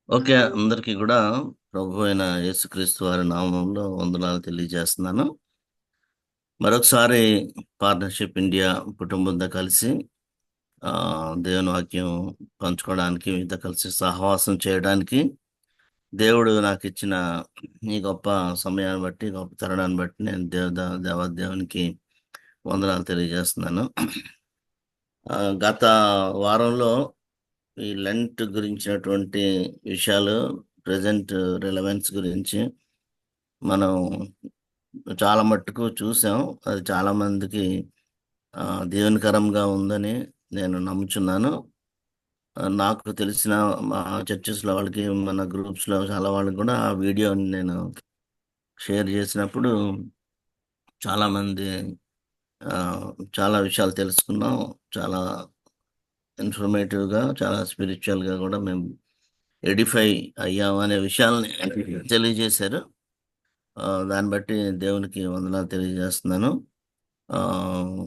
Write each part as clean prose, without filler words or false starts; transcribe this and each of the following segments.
Okay. అందరికీ గూడా ప్రభు అయిన యేసుక్రీస్తు వారి నామంలో వందనాలు తెలియజేస్తున్నాను. మరొకసారి పార్ట్నర్‌షిప్ ఇండియా కుటుంబంతో కలిసి దేవుని వాక్యం పంచుకోవడానికి, మీతో కలిసి సహవాసం చేయడానికి దేవుడు నాకిచ్చిన ఈ గొప్ప సమయాన్ని బట్టి, గొప్ప తరుణాన్ని బట్టి నేను దేవాదేవునికి వందనాలు తెలియజేస్తున్నాను. గత వారంలో ఈ లెంట్ గురించినటువంటి విషయాలు ప్రెజెంట్ రిలవెన్స్ గురించి మనం చాలా మట్టుకు చూసాం. అది చాలా మందికి దీవెనకరంగా ఉందని నేను నమ్ముచున్నాను. నాకు తెలిసిన మా చర్చెస్‌లో వాళ్ళకి, మన గ్రూప్స్‌లో చాలా వాళ్ళకి కూడా ఆ వీడియోని నేను షేర్ చేసినప్పుడు చాలామంది ఆహ్, చాలా విషయాలు తెలుసుకున్నాం. చాలా ఇన్ఫర్మేటివ్‌గా, చాలా స్పిరిచ్యువల్‌గా కూడా మేము ఎడిఫై అయ్యాము అనే విషయాల్ని తెలియజేశారు. దాన్ని బట్టి దేవునికి వందనాలు తెలియజేస్తున్నాను. ఆహ్,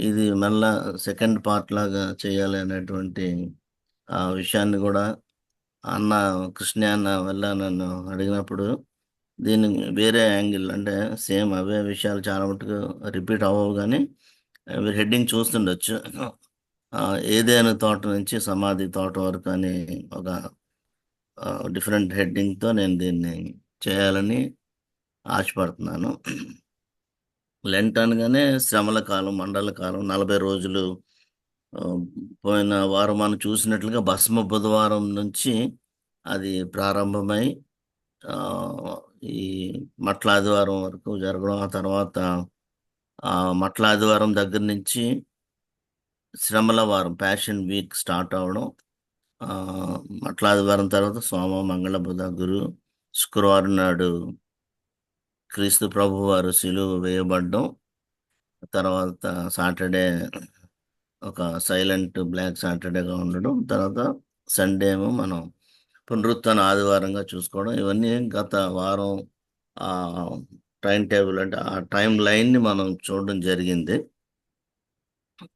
ఇది మళ్ళా సెకండ్ పార్ట్ లాగా చేయాలి అనేటువంటి విషయాన్ని గూడా అన్న కృష్ణ అన్న వల్ల నన్ను అడిగినప్పుడు, దీన్ని వేరే యాంగిల్ అంటే సేమ్ అవే విషయాలు చాలా మటుకు రిపీట్ అవ్వవు గానీ, మీరు హెడ్డింగ్ చూస్తుండొచ్చు. ఏదెను తోట నుంచి సమాధి తోట వరకు అని ఒక డిఫరెంట్ హెడ్డింగ్‌తో నేను దీన్ని చేయాలని ఆశపడుతున్నాను. లెంట్ అనగానే శ్రమల కాలం, మండల కాలం, 40 రోజులు. ఆహ్, పోయిన వారం మనం చూసినట్లుగా భస్మ బుధవారం నుంచి అది ప్రారంభమై ఆహ్, ఈ మట్ల ఆదివారం వరకు జరగడం. ఆ తర్వాత మట్ల ఆదివారం దగ్గర నుంచి శ్రమల వారం, ప్యాషన్ వీక్ స్టార్ట్ అవ్వడం. మట్ల ఆదివారం తర్వాత సోమ, మంగళ, బుధ, గురు, శుక్రవారం నాడు క్రీస్తు ప్రభువారు శిలువ వేయబడడం. తర్వాత సాటర్‌డే ఒక సైలెంట్ బ్లాక్ సాటర్‌డేగా ఉండడం. తర్వాత సండే ఏమో మనం పునరుత్థాన ఆదివారంగా చూసుకోవడం. ఇవన్నీ గత వారం ఆహ్, టైమ్ టేబుల్ అంటే ఆ టైమ్ లైన్‌ని మనం చూడడం జరిగింది.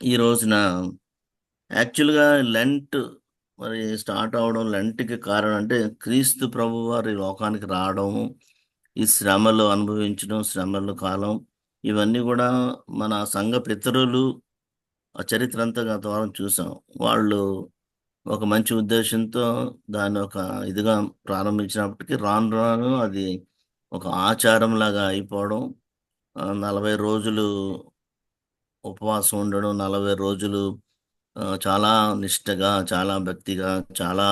ఈ రోజున యాక్చువల్‌గా లెంట్ మరి స్టార్ట్ అవ్వడం, లెంట్‌కి కారణం అంటే క్రీస్తు ప్రభువారు ఈ లోకానికి రావడం, ఈ శ్రమలు అనుభవించడం, శ్రమల కాలం, ఇవన్నీ గూడా మన సంఘ పితరులు ఆ చరిత్ర అంతా గత వారం చూసాం. వాళ్ళు ఒక మంచి ఉద్దేశ్యంతో దాన్ని ఒక ఇదిగా ప్రారంభించినప్పటికీ రాను రాను అది ఒక ఆచారంలాగా అయిపోవడం. 40 రోజులు ఉపవాసం ఉండడం, 40 రోజులు చాలా నిష్టగా, చాలా భక్తిగా, చాలా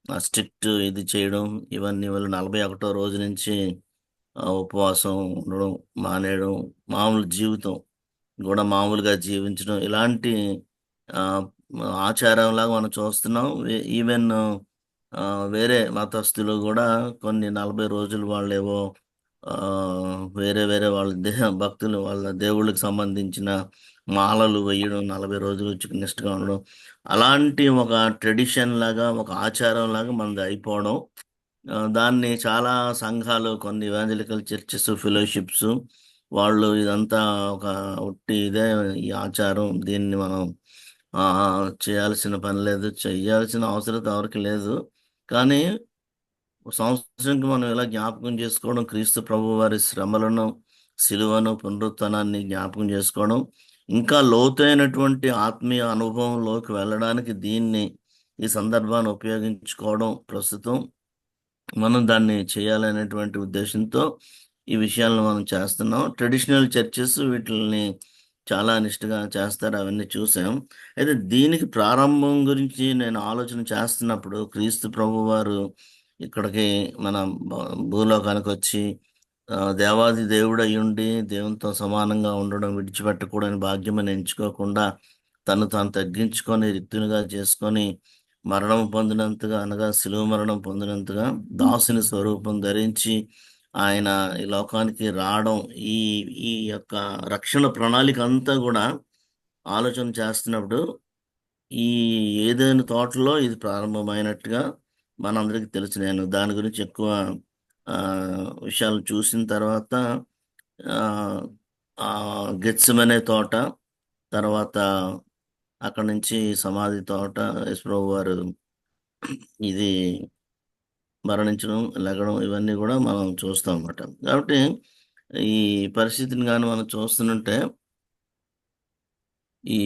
స్ట్రిక్ట్ ఇది చేయడం, ఇవన్నీ వల్ల 41 రోజు నుంచి ఉపవాసం ఉండడం మానేయడం, మామూలు జీవితం గూడా మామూలుగా జీవించడం, ఇలాంటి ఆహ్, ఆచారంలాగా మనం చూస్తున్నాం. ఈవెన్ వేరే మతస్థులు గూడా కొన్ని 40 రోజులు వాళ్ళేవో వేరే వేరే వాళ్ళ భక్తులు వాళ్ళ దేవుళ్ళకి సంబంధించిన మాలలు వేయడం, 40 రోజులు నిష్టగా ఉండడం. అలాంటి ఒక ట్రెడిషన్‌లాగా, ఒక ఆచారంలాగా మనది అయిపోవడం. దాన్ని చాలా సంఘాలు, కొన్ని ఎవాంజలికల్ చర్చెస్, ఫెలోషిప్స్ వాళ్ళు ఇదంతా ఒక ఉట్టి ఇదే ఈ ఆచారం. దీన్ని మనం చేయాల్సిన పని లేదు. చెయ్యాల్సిన అవసరత ఎవరికీ లేదు. కానీ సంవత్సరానికి మనం ఇలా జ్ఞాపకం చేసుకోవడం, క్రీస్తు ప్రభువారి శ్రమలను, సిలువను, పునరుత్థానాన్ని జ్ఞాపకం చేసుకోవడం, ఇంకా లోతైనటువంటి ఆత్మీయ అనుభవంలోకి వెళ్ళడానికి దీన్ని, ఈ సందర్భాన్ని ఉపయోగించుకోవడం ప్రస్తుతం మనం దాన్ని చేయాలనేటువంటి ఉద్దేశంతో ఈ విషయాలను మనం చేస్తున్నాం. ట్రెడిషనల్ చర్చెస్ వీటిల్ని చాలా నిష్టగా చేస్తారు. అవన్నీ చూసాం. అయితే దీనికి ప్రారంభం గురించి నేను ఆలోచన చేస్తున్నప్పుడు క్రీస్తు ప్రభువారు ఇక్కడికి మన భ భూలోకానికొచ్చి దేవాది దేవుడయ్యుండి దేవునితో సమానంగా ఉండడం, విడిచిపెట్టకూడని భాగ్యమని ఎంచుకోకుండా తను తాను తగ్గించుకొని రిక్తునిగా చేసుకొని మరణం పొందినంతగా అనగా శిలువ మరణం పొందినంతగా దాసుని స్వరూపం ధరించి ఆయన ఈ లోకానికి రావడం, ఈ ఈ యొక్క రక్షణ ప్రణాళిక అంతా గూడా ఆలోచన చేస్తున్నప్పుడు, ఈ ఏదెను తోటలో ఇది ప్రారంభమైనట్టుగా మనందరికీ తెలుసు. నేను దాని గురించి ఎక్కువ విషయాలు చూసిన తర్వాత ఆహ్, గెత్సెమనే తోట, తర్వాత అక్కడి నుంచి సమాధి తోట, యేసుప్రభు వారు ఇది మరణించడం, లెగడం ఇవన్నీ కూడా మనం చూస్తాం అన్నమాట. కాబట్టి ఈ పరిస్థితిని కానీ మనం చూస్తుంటే ఈ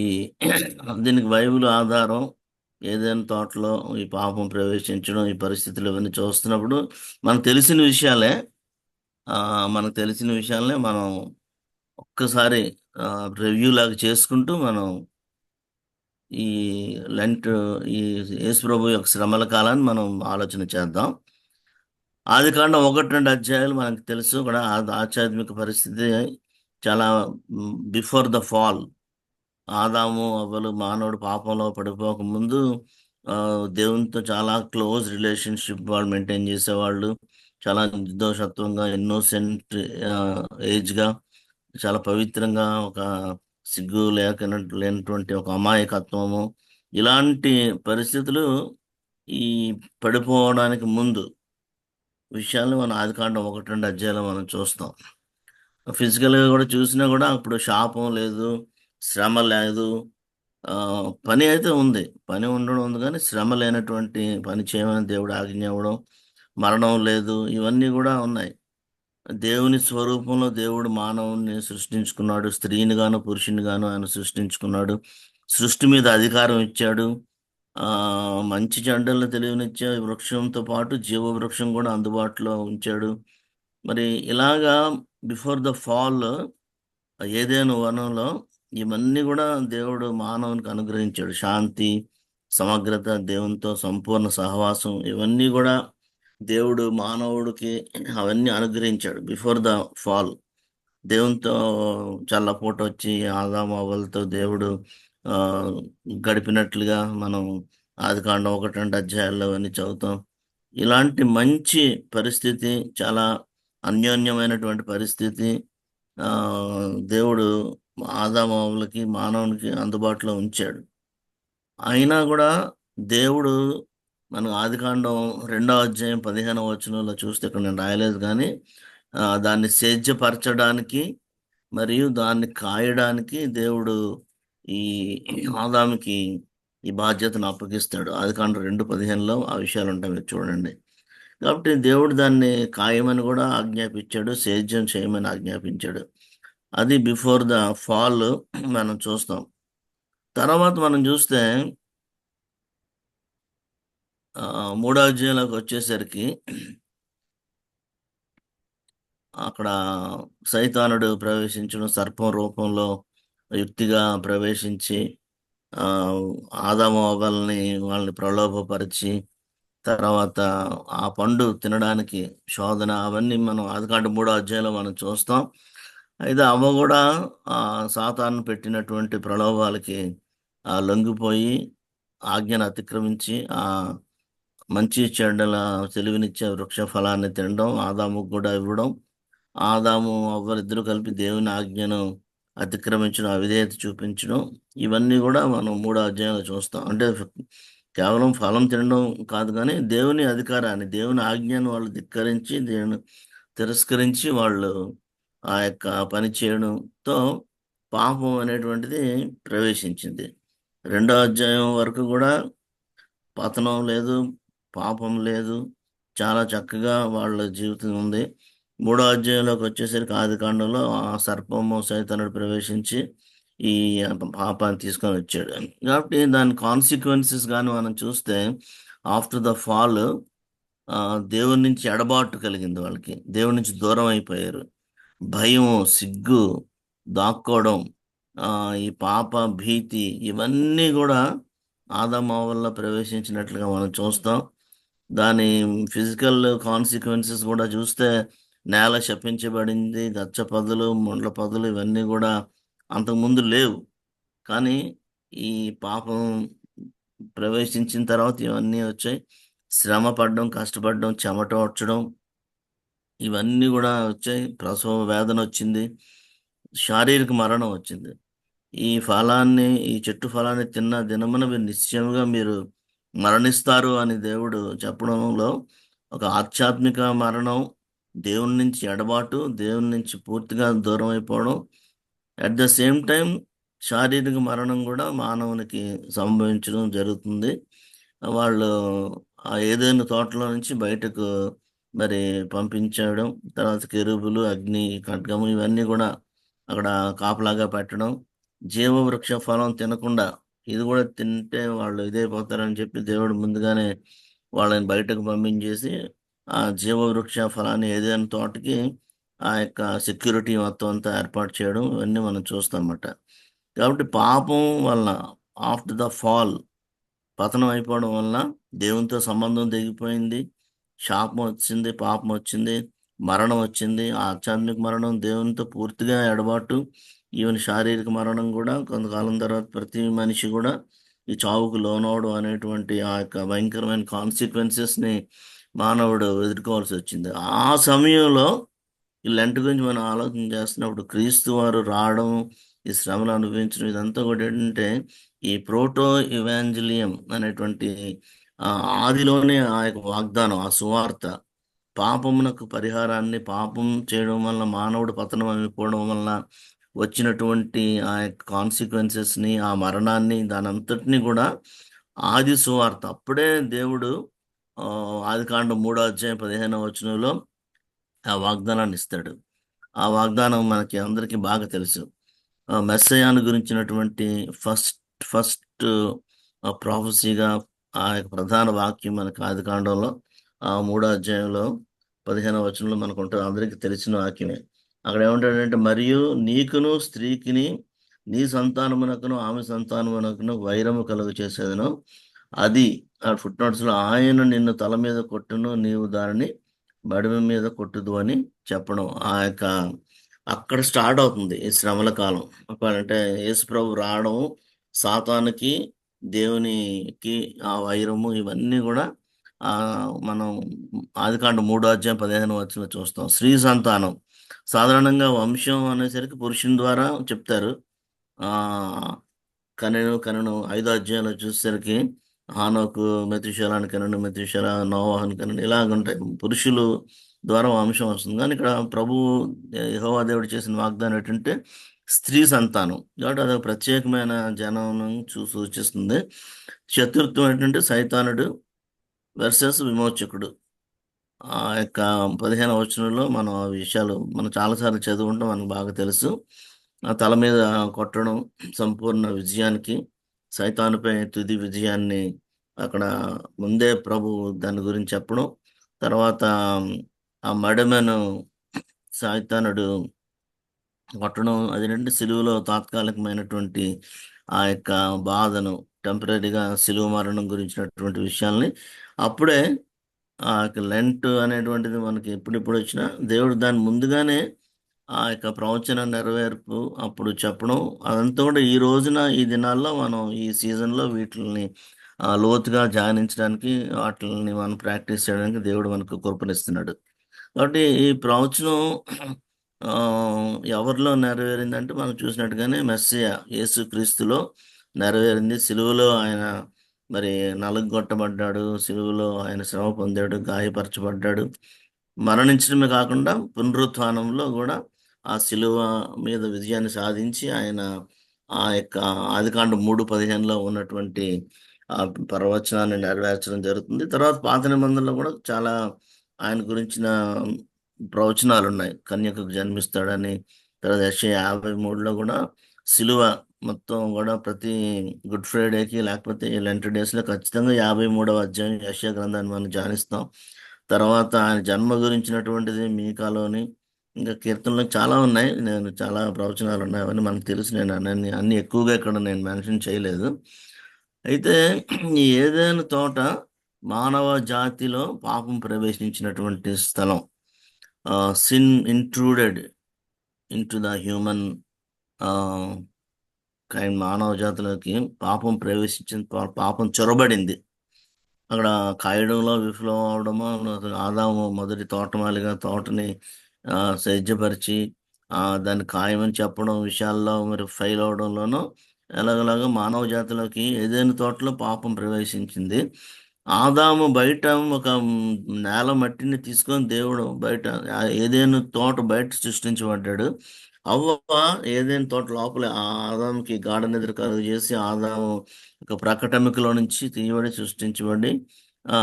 దీనికి బైబిల్ ఆధారం. ఏదైనా తోటలో ఈ పాపం ప్రవేశించడం, ఈ పరిస్థితులు ఇవన్నీ చూస్తున్నప్పుడు మనకు తెలిసిన విషయాలే. మనకు తెలిసిన విషయాలనే మనం ఒక్కసారి రివ్యూ లాగా చేసుకుంటూ మనం ఈ లెంట్ ఈ యేసుప్రభు యొక్క శ్రమల కాలాన్ని మనం ఆలోచన చేద్దాం. ఆదికాండం 1, 2 అధ్యాయాలు మనకు తెలుసు కూడా. ఆధ్యాత్మిక పరిస్థితి చాలా బిఫోర్ ద ఫాల్. ఆదాము అవ్వలు మానవుడు పాపంలో పడిపోక ముందు దేవునితో చాలా క్లోజ్ రిలేషన్షిప్ వాళ్ళు మెయింటైన్ చేసేవాళ్ళు. చాలా నిర్దోషత్వంగా, ఇన్నోసెంట్ ఏజ్గా, చాలా పవిత్రంగా, ఒక సిగ్గు లేనటువంటి ఒక అమాయకత్వము, ఇలాంటి పరిస్థితులు ఈ పడిపోవడానికి ముందు విషయాలు మనం ఆదికాండం 1, 2 అధ్యాయంలో మనం చూస్తాం. ఫిజికల్గా కూడా చూసినా కూడా అప్పుడు శాపం లేదు, శ్రమ లేదు. ఆ, పని అయితే ఉంది, పని ఉండడం ఉంది, కానీ శ్రమ లేనటువంటి పని చేయమని దేవుడు ఆజ్ఞ ఇవ్వడం, మరణం లేదు, ఇవన్నీ కూడా ఉన్నాయి. దేవుని స్వరూపంలో దేవుడు మానవుని సృష్టించుకున్నాడు. స్త్రీని గాను పురుషుని గాను ఆయన సృష్టించుకున్నాడు. సృష్టి మీద అధికారం ఇచ్చాడు. ఆ మంచి చెడ్డలను తెలియనిచ్చే వృక్షంతో పాటు జీవ వృక్షం కూడా అందుబాటులో ఉంచాడు. మరి ఇలాగా బిఫోర్ ద ఫాల్ ఏదైనా వనంలో ఇవన్నీ కూడా దేవుడు మానవునికి అనుగ్రహించాడు. శాంతి, సమగ్రత, దేవునితో సంపూర్ణ సహవాసం, ఇవన్నీ కూడా దేవుడు మానవుడికి అవన్నీ అనుగ్రహించాడు బిఫోర్ ద ఫాల్. దేవునితో చల్లపూట వచ్చి ఆదాము అవ్వలతో దేవుడు ఆ, గడిపినట్లుగా మనం ఆదికాండం 1, 2 అధ్యాయాల్లో అవన్నీ చదువుతాం. ఇలాంటి మంచి పరిస్థితి, చాలా అన్యోన్యమైనటువంటి పరిస్థితి ఆ, దేవుడు ఆదాము అవ్వలకి మానవునికి అందుబాటులో ఉంచాడు. అయినా కూడా దేవుడు మనం ఆదికాండం 2వ అధ్యాయం 15వ వచనంలో చూస్తే, ఇక్కడ నేను రాయలేదు కానీ దాన్ని సేద్యపరచడానికి మరియు దాన్ని కాయడానికి దేవుడు ఈ ఆదాముకి ఈ బాధ్యతను అప్పగిస్తాడు. ఆదికాండం 2:15లో ఆ విషయాలు ఉంటాయి, మీరు చూడండి. కాబట్టి దేవుడు దాన్ని కాయమని కూడా ఆజ్ఞాపించాడు, సేద్యం చేయమని ఆజ్ఞాపించాడు. అది బిఫోర్ ద ఫాల్ మనం చూస్తాం. తర్వాత మనం చూస్తే 3వ అధ్యాయంలోకి వచ్చేసరికి అక్కడ సైతానుడు ప్రవేశించడం, సర్పం రూపంలో యుక్తిగా ప్రవేశించి ఆ, ఆదాము అవ్వల్ని వాళ్ళని ప్రలోభపరిచి, తర్వాత ఆ పండు తినడానికి శోధన, అవన్నీ మనం ఆదికాండం 3వ అధ్యాయంలో మనం చూస్తాం. అయితే అవ్వ కూడా ఆ సాతాను పెట్టినటువంటి ప్రలోభాలకి లొంగిపోయి ఆజ్ఞను అతిక్రమించి ఆ మంచి చెడ్డల తెలివినిచ్చే వృక్ష ఫలాన్ని తినడం, ఆదాముకు కూడా ఇవ్వడం, ఆదాము అవ్వలిద్దరూ కలిపి దేవుని ఆజ్ఞను అతిక్రమించడం, అవిధేయత చూపించడం, ఇవన్నీ కూడా మనం 3వ అధ్యాయంలో చూస్తాం. అంటే కేవలం ఫలం తినడం కాదు, కానీ దేవుని అధికారాన్ని, దేవుని ఆజ్ఞను వాళ్ళు ధిక్కరించి, దేవుని తిరస్కరించి వాళ్ళు ఆ యొక్క పని చేయడంతో పాపం అనేటువంటిది ప్రవేశించింది. 2వ అధ్యాయం వరకు కూడా పతనం లేదు, పాపం లేదు, చాలా చక్కగా వాళ్ళ జీవితం ఉంది. 3వ అధ్యాయంలోకి వచ్చేసరికి ఆదికాండంలో ఆ సర్పము సైతానుడు ప్రవేశించి ఈ పాపాన్ని తీసుకొని వచ్చాడు. కాబట్టి దాని కాన్సిక్వెన్సెస్ కానీ మనం చూస్తే, ఆఫ్టర్ ద ఫాల్ దేవుని నుంచి ఎడబాటు కలిగింది వాళ్ళకి, దేవుని నుంచి దూరం అయిపోయారు. భయం, సిగ్గు, దాక్కోవడం, ఆ, ఈ పాప భీతి, ఇవన్నీ కూడా ఆదాము వల్ల ప్రవేశించినట్లుగా మనం చూస్తాం. దాని ఫిజికల్ కాన్సిక్వెన్సెస్ కూడా చూస్తే, నేల శపించబడింది, గచ్చ పొదలు, ముండ్ల పొదలు, ఇవన్నీ కూడా అంతకుముందు లేవు. కానీ ఈ పాపం ప్రవేశించిన తర్వాత ఇవన్నీ వచ్చాయి. శ్రమ పడడం, కష్టపడడం, చెమట వచ్చడం, ఇవన్నీ కూడా వచ్చాయి. ప్రసవ వేదన వచ్చింది, శారీరక మరణం వచ్చింది. ఈ చెట్టు ఫలాన్ని తిన్న దినమున మీరు నిశ్చయముగా మీరు మరణిస్తారు అని దేవుడు చెప్పడంలో ఒక ఆధ్యాత్మిక మరణం, దేవుని నుంచి ఎడబాటు, దేవుని నుంచి పూర్తిగా దూరం అయిపోవడం, అట్ ద సేమ్ టైం శారీరక మరణం కూడా మానవునికి సంభవించడం జరుగుతుంది. వాళ్ళు ఆ ఏదైనా తోటలో నుంచి బయటకు మరి పంపించడం, తర్వాత కెరూబులు, అగ్ని, ఖడ్గము ఇవన్నీ కూడా అక్కడ కాపలాగా పెట్టడం, జీవవృక్ష ఫలం తినకుండా ఇది కూడా తింటే వాళ్ళు ఇదైపోతారని చెప్పి దేవుడు ముందుగానే వాళ్ళని బయటకు పంపించేసి ఆ జీవవృక్ష ఫలాన్ని ఏదైనా తోటకి ఆ యొక్క సెక్యూరిటీ మొత్తం అంతా ఏర్పాటు చేయడం ఇవన్నీ మనం చూస్తామన్నమాట. కాబట్టి పాపం వలన ఆఫ్టర్ ద ఫాల్ పతనం అయిపోవడం వలన దేవునితో సంబంధం తెగిపోయింది, శాపం వచ్చింది, పాపం వచ్చింది, మరణం వచ్చింది. ఆ ఆధ్యాత్మిక మరణం దేవునితో పూర్తిగా ఎడబాటు, ఈవెన్ శారీరక మరణం కూడా కొంతకాలం తర్వాత ప్రతి మనిషి కూడా ఈ చావుకు లోనవడం అనేటువంటి ఆ యొక్క భయంకరమైన కాన్సిక్వెన్సెస్ ని మానవుడు ఎదుర్కోవాల్సి వచ్చింది. ఆ సమయంలో ఈ లెంట్ గురించి మనం ఆలోచన చేస్తున్నప్పుడు క్రీస్తు వారు రావడం, ఈ శ్రమలు అనుభవించడం ఇదంతా కూడా ఏంటంటే ఈ ప్రోటో ఇవాంజలియం అనేటువంటి ఆ, ఆదిలోనే ఆ యొక్క వాగ్దానం, ఆ సువార్త, పాపమునకు పరిహారాన్ని, పాపం చేయడం వల్ల మానవుడు పతనం అయిపోవడం వల్ల వచ్చినటువంటి ఆ యొక్క కాన్సిక్వెన్సెస్ ని, ఆ మరణాన్ని, దాని అంతటిని కూడా ఆది సువార్త అప్పుడే దేవుడు ఆ, ఆది కాండం 3 అధ్యాయం 15 వచనంలో ఆ వాగ్దానాన్ని ఇస్తాడు. ఆ వాగ్దానం మనకి అందరికీ బాగా తెలుసు. మెస్సయాను గురించినటువంటి ఫస్ట్ ఫస్ట్ ప్రాఫెసీగా ఆ యొక్క ప్రధాన వాక్యం మనకు ఆది కాండంలో 3 అధ్యాయంలో 15 వచనంలో మనకు ఉంటుంది. అందరికీ తెలిసిన వాక్యమే. అక్కడ ఏమంటాడంటే, మరియు నీకును స్త్రీకిని నీ సంతానమునకును ఆమె సంతానమునకును వైరము కలుగు చేసేదను. అది ఆ ఫుట్ నోట్స్ లో ఆయన నిన్ను తల మీద కొట్టును, నీవు దానిని బడిమ మీద కొట్టుదు అని చెప్పడం. ఆ యొక్క అక్కడ స్టార్ట్ అవుతుంది ఈ శ్రమల కాలం. చెప్పాలంటే యేసు ప్రభు రావడం, సాతానుకి దేవునికి ఆ వైరము ఇవన్నీ కూడా ఆ మనం ఆదికాండం 3 అధ్యాయం 15 వచనంలో చూస్తాం. స్త్రీ సంతానం సాధారణంగా వంశం అనేసరికి పురుషుని ద్వారా చెప్తారు. ఆ కనెను 5 అధ్యాయంలో చూసేసరికి హానోకు మెతుషెలాని కనను, మెతుషెల నోవాహుని కనను, ఇలాగుంటాయి. పురుషులు ద్వారా వంశం వస్తుంది. కానీ ఇక్కడ ప్రభు యెహోవా దేవుడు చేసిన వాగ్దానం ఏంటంటే స్త్రీ సంతానం. కాబట్టి అది ప్రత్యేకమైన జనం సూచిస్తుంది. చతుర్థం ఏంటంటే సైతానుడు వర్సెస్ విమోచకుడు. ఆ యొక్క 15 వచనంలో మనం ఆ విషయాలు మనం చాలాసార్లు చదువుకుంటాం, మనకు బాగా తెలుసు. ఆ తల మీద కొట్టడం సంపూర్ణ విజయానికి, సైతానుపై తుది విజయాన్ని అక్కడ ముందే ప్రభు దాని గురించి చెప్పడం. తర్వాత ఆ మడమెను సైతానుడు కొట్టడం, అదేంటంటే సిలువలో తాత్కాలికమైనటువంటి ఆ యొక్క బాధను, టెంపరీగా సిలువ మరణం గురించినటువంటి విషయాల్ని అప్పుడే ఆ యొక్క లెంట్ అనేటువంటిది మనకి ఎప్పుడెప్పుడు వచ్చినా దేవుడు దాని ముందుగానే ఆ యొక్క ప్రవచన నెరవేర్పు అప్పుడు చెప్పడం, అదంతా కూడా ఈ రోజున ఈ దినాల్లో మనం ఈ సీజన్లో వీటిని లోతుగా ధ్యానించడానికి, వాటిని మనం ప్రాక్టీస్ చేయడానికి దేవుడు మనకు కృపణిస్తున్నాడు. కాబట్టి ఈ ప్రవచనం ఆ, ఎవరిలో నెరవేరిందంటే మనం చూసినట్టుగానే మెస్సియా యేసుక్రీస్తులో నెరవేరింది. సిలువలో ఆయన మరి నలుగొట్టబడ్డాడు, సిలువలో ఆయన శ్రమ పొందాడు, గాయపరచబడ్డాడు, మరణించడమే కాకుండా పునరుత్థానంలో కూడా ఆ సిలువ మీద విజయాన్ని సాధించి ఆయన ఆ యొక్క ఆదికాండం 3:15లో ఉన్నటువంటి ఆ ప్రవచనాన్ని నెరవేర్చడం జరుగుతుంది. తర్వాత పాత నిబంధనలో కూడా చాలా ఆయన గురించిన ప్రవచనాలు ఉన్నాయి. కన్యకకు జన్మిస్తాడని. తర్వాత యెషయా 53లో కూడా సిలువ మొత్తం కూడా ప్రతి గుడ్ ఫ్రైడేకి లేకపోతే ఈ లెంట్ డేస్లో ఖచ్చితంగా 53వ అధ్యాయం యెషయా గ్రంథాన్ని మనం ధ్యానిస్తాం. తర్వాత ఆయన జన్మ గురించినటువంటిది మీకాలోని, ఇంకా కీర్తనలు చాలా ఉన్నాయి. నేను చాలా ప్రవచనాలు ఉన్నాయి, అవన్నీ మనకు తెలుసు. నేను అన్ని ఎక్కువగా ఇక్కడ నేను మెన్షన్ చేయలేదు. అయితే ఈ ఏదైనా తోట మానవ జాతిలో పాపం ప్రవేశించినటువంటి స్థలం. Sin intruded into the human kind. మానవ జాతిలోకి పాపం ప్రవేశించిన, పాపం చొరబడింది. అక్కడ కాయడంలో విఫలం అవడమో, ఆదాము మొదటి తోటమాలిగా తోటని సజ్జపరిచి దాన్ని ఖాయమని చెప్పడం విషయాల్లో మరి ఫెయిల్ అవడంలోనూ ఎలాగలాగా మానవ జాతిలోకి ఏదైనా తోటలో పాపం ప్రవేశించింది. ఆదాము బయట ఒక నేల మట్టిని తీసుకొని దేవుడు బయట ఏదైనా తోట బయట సృష్టించబడ్డాడు. అవ్వ ఏదైనా తోట లోపల ఆ ఆదాముకి గాఢ నిద్ర కలుగు చేసి ఆదాము ఒక ప్రకటమికలో నుంచి తీయబడి సృష్టించబడి ఆ,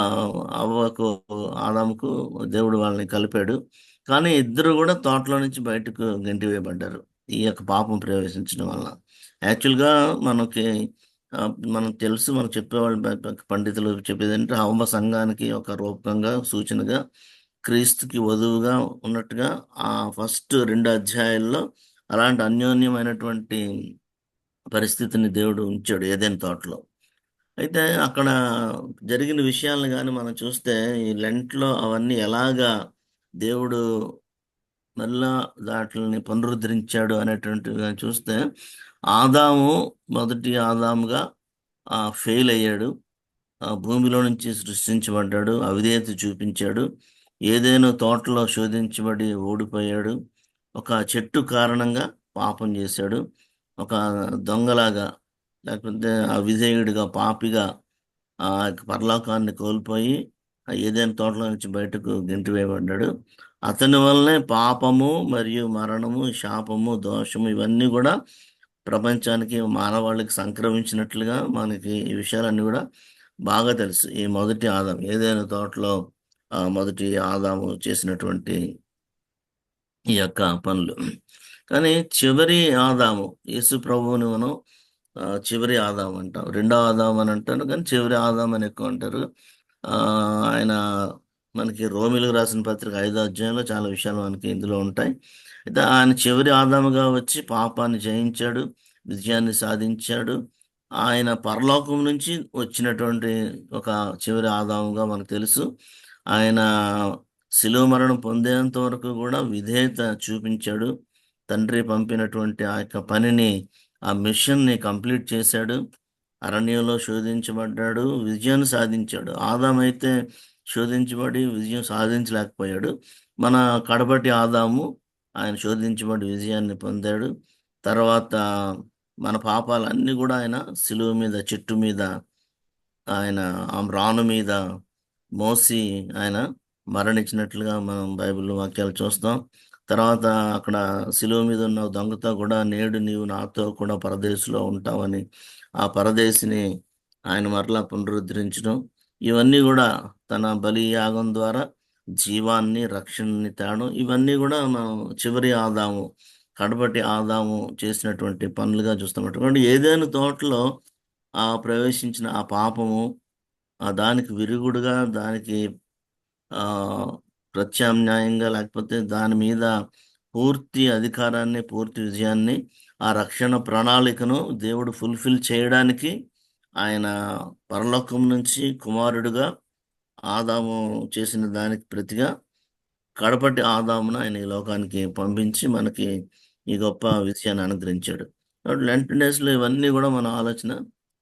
అవ్వకు, ఆదాముకు దేవుడు వాళ్ళని కలిపాడు. కానీ ఇద్దరు కూడా తోటలో నుంచి బయటకు గెంటివేయబడ్డారు ఈ యొక్క పాపం ప్రవేశించడం వల్ల. యాక్చువల్గా మనకి ఆ, మనకు తెలుసు, మనకు చెప్పేవాళ్ళు పండితులు చెప్పేది అంటే హౌమ సంఘానికి ఒక రూపకంగా, సూచనగా, క్రీస్తుకి వధువుగా ఉన్నట్టుగా ఆ ఫస్ట్ 2 అధ్యాయాల్లో అలాంటి అన్యోన్యమైనటువంటి పరిస్థితిని దేవుడు ఉంచాడు ఏదైనా తోటలో. అయితే అక్కడ జరిగిన విషయాలను కానీ మనం చూస్తే ఈ లెంట్లో అవన్నీ ఎలాగా దేవుడు మళ్ళా వాటిని పునరుద్ధరించాడు అనేటువంటివి చూస్తే, ఆదాము మొదటి ఆదాముగా ఫెయిల్ అయ్యాడు. భూమిలో నుంచి సృష్టించబడ్డాడు, అవిధేయత చూపించాడు, ఏదైనా తోటలో శోధించబడి ఓడిపోయాడు, ఒక చెట్టు కారణంగా పాపం చేశాడు, ఒక దొంగలాగా, లేకపోతే అవిధేయుడిగా, పాపిగా పరలోకాన్ని కోల్పోయి ఆ ఏదైనా తోటలో నుంచి బయటకు గెంటివేయబడ్డాడు. అతని వల్లనే పాపము మరియు మరణము, శాపము, దోషము ఇవన్నీ కూడా ప్రపంచానికి, మానవాళికి సంక్రమించినట్లుగా మనకి ఈ విషయాలన్నీ కూడా బాగా తెలుసు. ఈ మొదటి ఆదాం ఏదైనా తోటలో మొదటి ఆదాము చేసినటువంటి ఈ యొక్క పనులు. కానీ చివరి ఆదాము, యేసు ప్రభువుని మనం చివరి ఆదాం అంటాం. రెండో ఆదాం అని అంటారు, కానీ చివరి ఆదాం అని ఎక్కువ అంటారు. ఆ, ఆయన మనకి రోమిలకు రాసిన పత్రిక 5వ అధ్యాయంలో చాలా విషయాలు మనకి ఇందులో ఉంటాయి. అయితే ఆయన చివరి ఆదాముగా వచ్చి పాపాన్ని జయించాడు, విజయాన్ని సాధించాడు. ఆయన పరలోకం నుంచి వచ్చినటువంటి ఒక చివరి ఆదాముగా మనకు తెలుసు. ఆయన శిలువ మరణం పొందేంత వరకు కూడా విధేయత చూపించాడు. తండ్రి పంపినటువంటి ఆ యొక్క పనిని, ఆ మిషన్ని కంప్లీట్ చేశాడు. అరణ్యంలో శోధించబడ్డాడు, విజయాన్ని సాధించాడు. ఆదామైతే శోధించబడి విజయం సాధించలేకపోయాడు. మన కడపటి ఆదాము ఆయన శోధించబడి విజయాన్ని పొందాడు. తర్వాత మన పాపాలన్నీ కూడా ఆయన శిలువ మీద, చెట్టు మీద, ఆయన ఆ రాను మీద మోసి ఆయన మరణించినట్లుగా మనం బైబిల్ వాక్యాలు చూస్తాం. తర్వాత అక్కడ శిలువ మీద ఉన్న దొంగతో కూడా, నేడు నీవు నాతో కూడా పరదేశంలో ఉంటావని ఆ పరదేశిని ఆయన మరలా పునరుద్ధరించడం, ఇవన్నీ కూడా తన బలి యాగం ద్వారా జీవాన్ని, రక్షణని తేవడం, ఇవన్నీ కూడా మనం చివరి ఆదాము, కడపటి ఆదాము చేసినటువంటి పనులుగా చూస్తాం. అటువంటి ఏదైనా తోటలో ప్రవేశించిన ఆ పాపము, దానికి విరుగుడుగా, దానికి ఆ, ప్రత్యామ్నాయంగా, లేకపోతే దాని మీద పూర్తి అధికారాన్ని, పూర్తి విజయాన్ని, ఆ రక్షణ ప్రణాళికను దేవుడు ఫుల్ఫిల్ చేయడానికి ఆయన పరలోకం నుంచి కుమారుడుగా ఆదాము చేసిన దానికి ప్రతిగా కడపటి ఆదామును ఆయన ఈ లోకానికి పంపించి మనకి ఈ గొప్ప విషయాన్ని అనుగ్రహించాడు. కాబట్టి లెంట్ డేస్లో ఇవన్నీ కూడా మనం ఆలోచన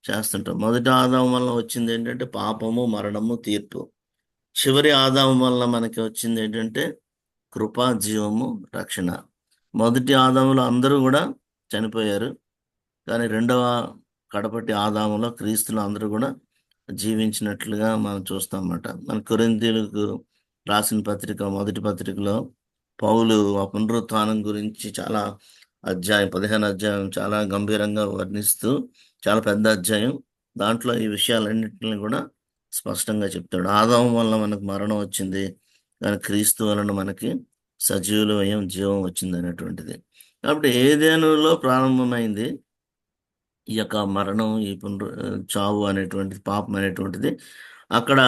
చేస్తుంటాం. మొదటి ఆదాము వల్ల వచ్చింది ఏంటంటే పాపము, మరణము, తీర్పు. చివరి ఆదాము వల్ల మనకి వచ్చింది ఏంటంటే కృపా, జీవము, రక్షణ. మొదటి ఆదాములో అందరూ కూడా చనిపోయారు, కానీ రెండవ కడపటి ఆదాములో, క్రీస్తులో అందరూ కూడా జీవించినట్లుగా మనం చూస్తాం అన్నమాట. మన కొరింథీయులకు రాసిన పత్రిక, మొదటి పత్రికలో పౌలు ఆ పునరుత్థానం గురించి చాలా అధ్యాయం, 15 అధ్యాయం చాలా గంభీరంగా వర్ణిస్తూ, చాలా పెద్ద అధ్యాయం, దాంట్లో ఈ విషయాలన్నింటినీ కూడా స్పష్టంగా చెప్తాడు. ఆదాము వల్ల మనకు మరణం వచ్చింది, కానీ క్రీస్తు వలన మనకి సజీవులమయం, జీవం వచ్చింది అనేటువంటిది. కాబట్టి ఏదేనులో ప్రారంభమైంది ఈ యొక్క మరణం, ఈ చావు అనేటువంటిది, పాపం అనేటువంటిది. అక్కడ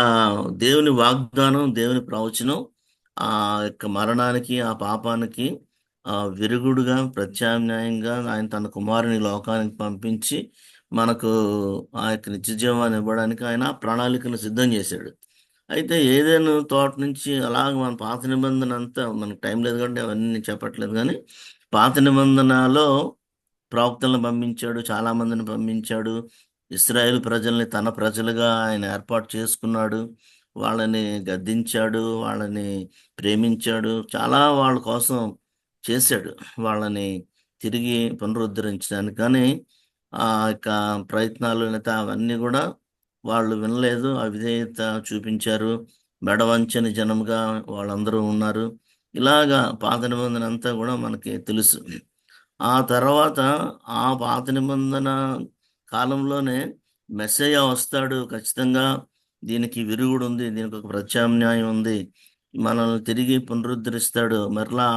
దేవుని వాగ్దానం, దేవుని ప్రవచనం ఆ యొక్క మరణానికి, ఆ పాపానికి విరుగుడుగా, ప్రత్యామ్నాయంగా ఆయన తన కుమారుని లోకానికి పంపించి మనకు ఆ యొక్క నిత్య జీవాన్ని ఇవ్వడానికి ఆయన ప్రణాళికను సిద్ధం చేశాడు. అయితే ఏదైనా తోట నుంచి అలాగ మన పాత నిబంధన అంతా, మనకు టైం లేదు కాబట్టి అవన్నీ చెప్పట్లేదు, కానీ పాత నిబంధనలో ప్రవక్తలను పంపించాడు, చాలా మందిని పంపించాడు. ఇస్రాయేల్ ప్రజల్ని తన ప్రజలుగా ఆయన ఏర్పాటు చేసుకున్నాడు. వాళ్ళని గద్దించాడు, వాళ్ళని ప్రేమించాడు, చాలా వాళ్ళ కోసం చేశాడు, వాళ్ళని తిరిగి పునరుద్ధరించడానికి. కానీ ఆ యొక్క ప్రయత్నాలు, లేకపోతే అవన్నీ కూడా వాళ్ళు వినలేదు, అవిధేయత చూపించారు, మెడవంచని జనముగా వాళ్ళందరూ ఉన్నారు. ఇలాగా పాత నిబంధన అంతా కూడా మనకి తెలుసు. ఆ తర్వాత ఆ పాత నిబంధన కాలంలోనే మెస్సయ్య వస్తాడు ఖచ్చితంగా, దీనికి విరుగుడు ఉంది, దీనికి ఒక ప్రత్యామ్నాయం ఉంది, మనల్ని తిరిగి పునరుద్ధరిస్తాడు. మరలా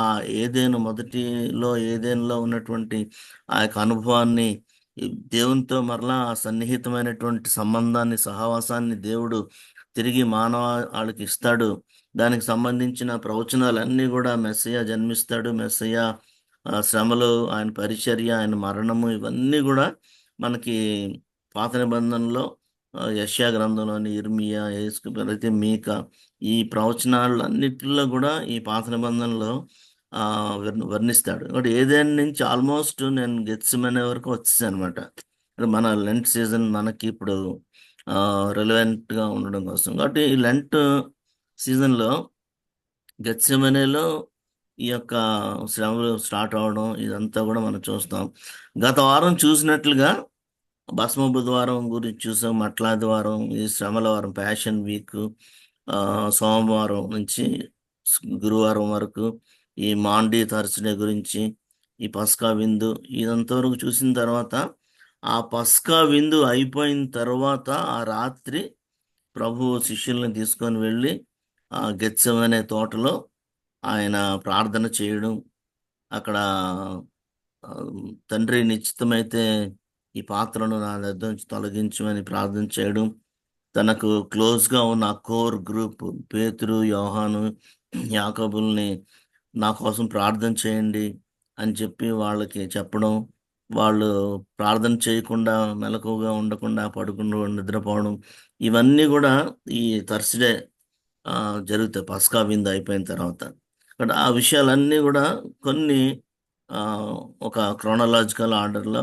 ఏదేనులో ఉన్నటువంటి ఆ యొక్క అనుభవాన్ని, ఈ దేవునితో మరలా ఆ సన్నిహితమైనటువంటి సంబంధాన్ని, సహవాసాన్ని దేవుడు తిరిగి వాళ్ళకి ఇస్తాడు. దానికి సంబంధించిన ప్రవచనాలన్నీ కూడా మెస్సయ్య జన్మిస్తాడు, మెస్సయ్య శ్రమలు, ఆయన పరిచర్య, ఆయన మరణము, ఇవన్నీ కూడా మనకి పాత నిబంధనలో యెషయా గ్రంథంలోని ఇర్మియా, అయితే మీకా, ఈ ప్రవచనాలు అన్నిటిలో కూడా ఈ పాత నిబంధనలో వర్ణిస్తాడు. కాబట్టి ఏదైనా నుంచి ఆల్మోస్ట్ నేను గెత్సిమనే వరకు వచ్చేసాను అనమాట. మన లెంట్ సీజన్ మనకి ఇప్పుడు గా ఉండడం కోసం. కాబట్టి ఈ లెంట్ సీజన్లో గెత్సెమనేలో ఈ యొక్క శ్రమలు స్టార్ట్ అవడం ఇదంతా కూడా మనం చూస్తాం. గత వారం చూసినట్లుగా భస్మ బుధవారం గురించి చూసాం, మట్లాదివారం, ఈ శ్రమల వారం, ప్యాషన్ వీక్, సోమవారం నుంచి గురువారం వరకు ఈ మాండీ థర్స్డే గురించి, ఈ పస్కా విందు, ఇదంతా వరకు చూసిన తర్వాత, ఆ పస్కా విందు అయిపోయిన తర్వాత ఆ రాత్రి ప్రభు శిష్యుల్ని తీసుకొని వెళ్ళి ఆ గెత్సెమనే తోటలో ఆయన ప్రార్థన చేయడం, అక్కడ ఆ, తండ్రి నిశ్చితమైతే ఈ పాత్రను నా దగ్గర నుంచి తొలగించమని ప్రార్థన చేయడం, తనకు క్లోజ్గా ఉన్న కోర్ గ్రూప్ పేతురు, యోహాను, యాకోబుల్ని నా కోసం ప్రార్థన చేయండి అని చెప్పి వాళ్ళకి చెప్పడం, వాళ్ళు ప్రార్థన చేయకుండా, మెలకువగా ఉండకుండా పడుకుండా నిద్రపోవడం, ఇవన్నీ కూడా ఈ థర్స్డే జరుగుతాయి పస్కా విందు అయిపోయిన తర్వాత. బట్ ఆ విషయాలన్నీ కూడా కొన్ని ఆ, ఒక క్రోనలాజికల్ ఆర్డర్లో,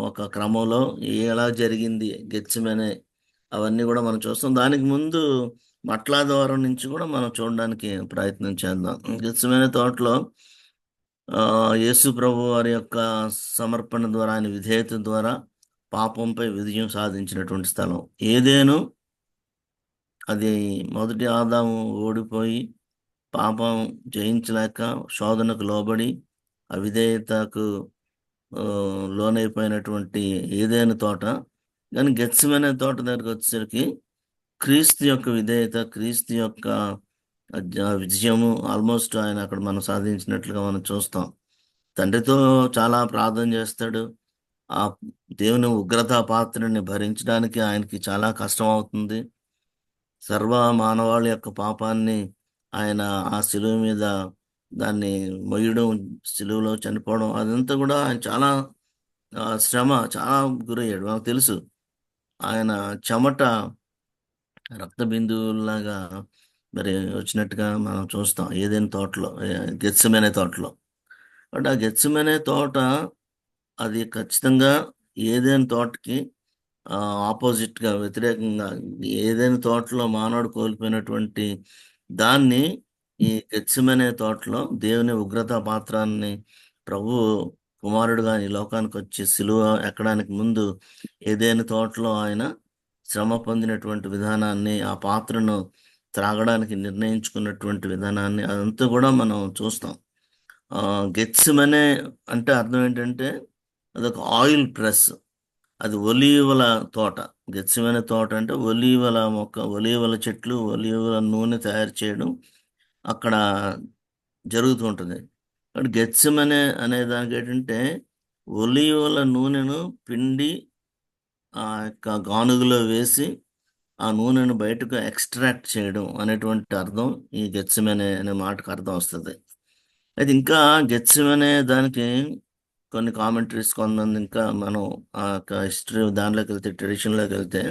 ఒక క్రమంలో ఎలా జరిగింది గెత్సిమనే, అవన్నీ కూడా మనం చూస్తాం. దానికి ముందు మట్లా ద్వారం నుంచి కూడా మనం చూడడానికి ప్రయత్నం చేద్దాం. గెత్సిమనే తోటలో యేసు ప్రభు వారి యొక్క సమర్పణ ద్వారా, ఆయన విధేయత ద్వారా పాపంపై విజయం సాధించినటువంటి స్థలం. ఏదేను అది మొదటి ఆదాము ఓడిపోయి పాపం జయించలేక శోధనకు లోబడి అవిధేయతకు లోనైపోయినటువంటి ఏదైనా తోట. కానీ గెత్సిమనే తోట దగ్గరికి వచ్చేసరికి క్రీస్తు యొక్క విధేయత, క్రీస్తు యొక్క విజయము ఆల్మోస్ట్ ఆయన అక్కడ మనం సాధించినట్లుగా మనం చూస్తాం. తండ్రితో చాలా ప్రార్థన చేస్తాడు. ఆ దేవుని ఉగ్రతా పాత్రని భరించడానికి ఆయనకి చాలా కష్టం అవుతుంది. సర్వ మానవాళి యొక్క పాపాన్ని ఆయన ఆ శిలువ మీద దాన్ని మొయ్యడం, శిలువలో చనిపోవడం, అదంతా కూడా ఆయన చాలా శ్రమ, చాలా గురయ్యాడు. మనకు తెలుసు ఆయన చెమట రక్త బిందువులాగా మరి వచ్చినట్టుగా మనం చూస్తాం ఏదైనా తోటలో, గెత్సెమనే తోటలో. అంటే ఆ గెత్సెమనే తోట అది ఖచ్చితంగా ఏదైనా తోటకి ఆపోజిట్గా, వ్యతిరేకంగా, ఏదైనా తోటలో మానవుడు కోల్పోయినటువంటి దాన్ని ఈ గెత్సెమనే తోటలో దేవుని ఉగ్రత పాత్రాన్ని ప్రభు కుమారుడుగా ఈ లోకానికి వచ్చి సిలువ ఎక్కడానికి ముందు ఏదైనా తోటలో ఆయన శ్రమ పొందినటువంటి విధానాన్ని, ఆ పాత్రను త్రాగడానికి నిర్ణయించుకున్నటువంటి విధానాన్ని, అదంతా కూడా మనం చూస్తాం. గెత్సెమనే అంటే అర్థం ఏంటంటే అదొక ఆయిల్ ప్రెస్, అది ఒలీవల తోట. గెత్సెమనే తోట అంటే ఒలీవల మొక్క, ఒలీవల చెట్లు, ఒలీవల నూనె తయారు చేయడం అక్కడ జరుగుతూ ఉంటుంది. కాబట్టి గెత్సెమనే అనే దానికి ఏంటంటే ఒలీవల నూనెను పిండి ఆ యొక్క గానుగలో వేసి ఆ నూనెను బయటకు ఎక్స్ట్రాక్ట్ చేయడం అనేటువంటి అర్థం ఈ గెత్సెమనే అనే మాటకు అర్థం వస్తుంది. అయితే ఇంకా గెత్సెమనే దానికి కొన్ని కామెంటరీస్, కొంతమంది ఇంకా మనం ఆ యొక్క హిస్టరీ దానిలోకి వెళ్తే, ట్రెడిషన్లోకి వెళ్తే,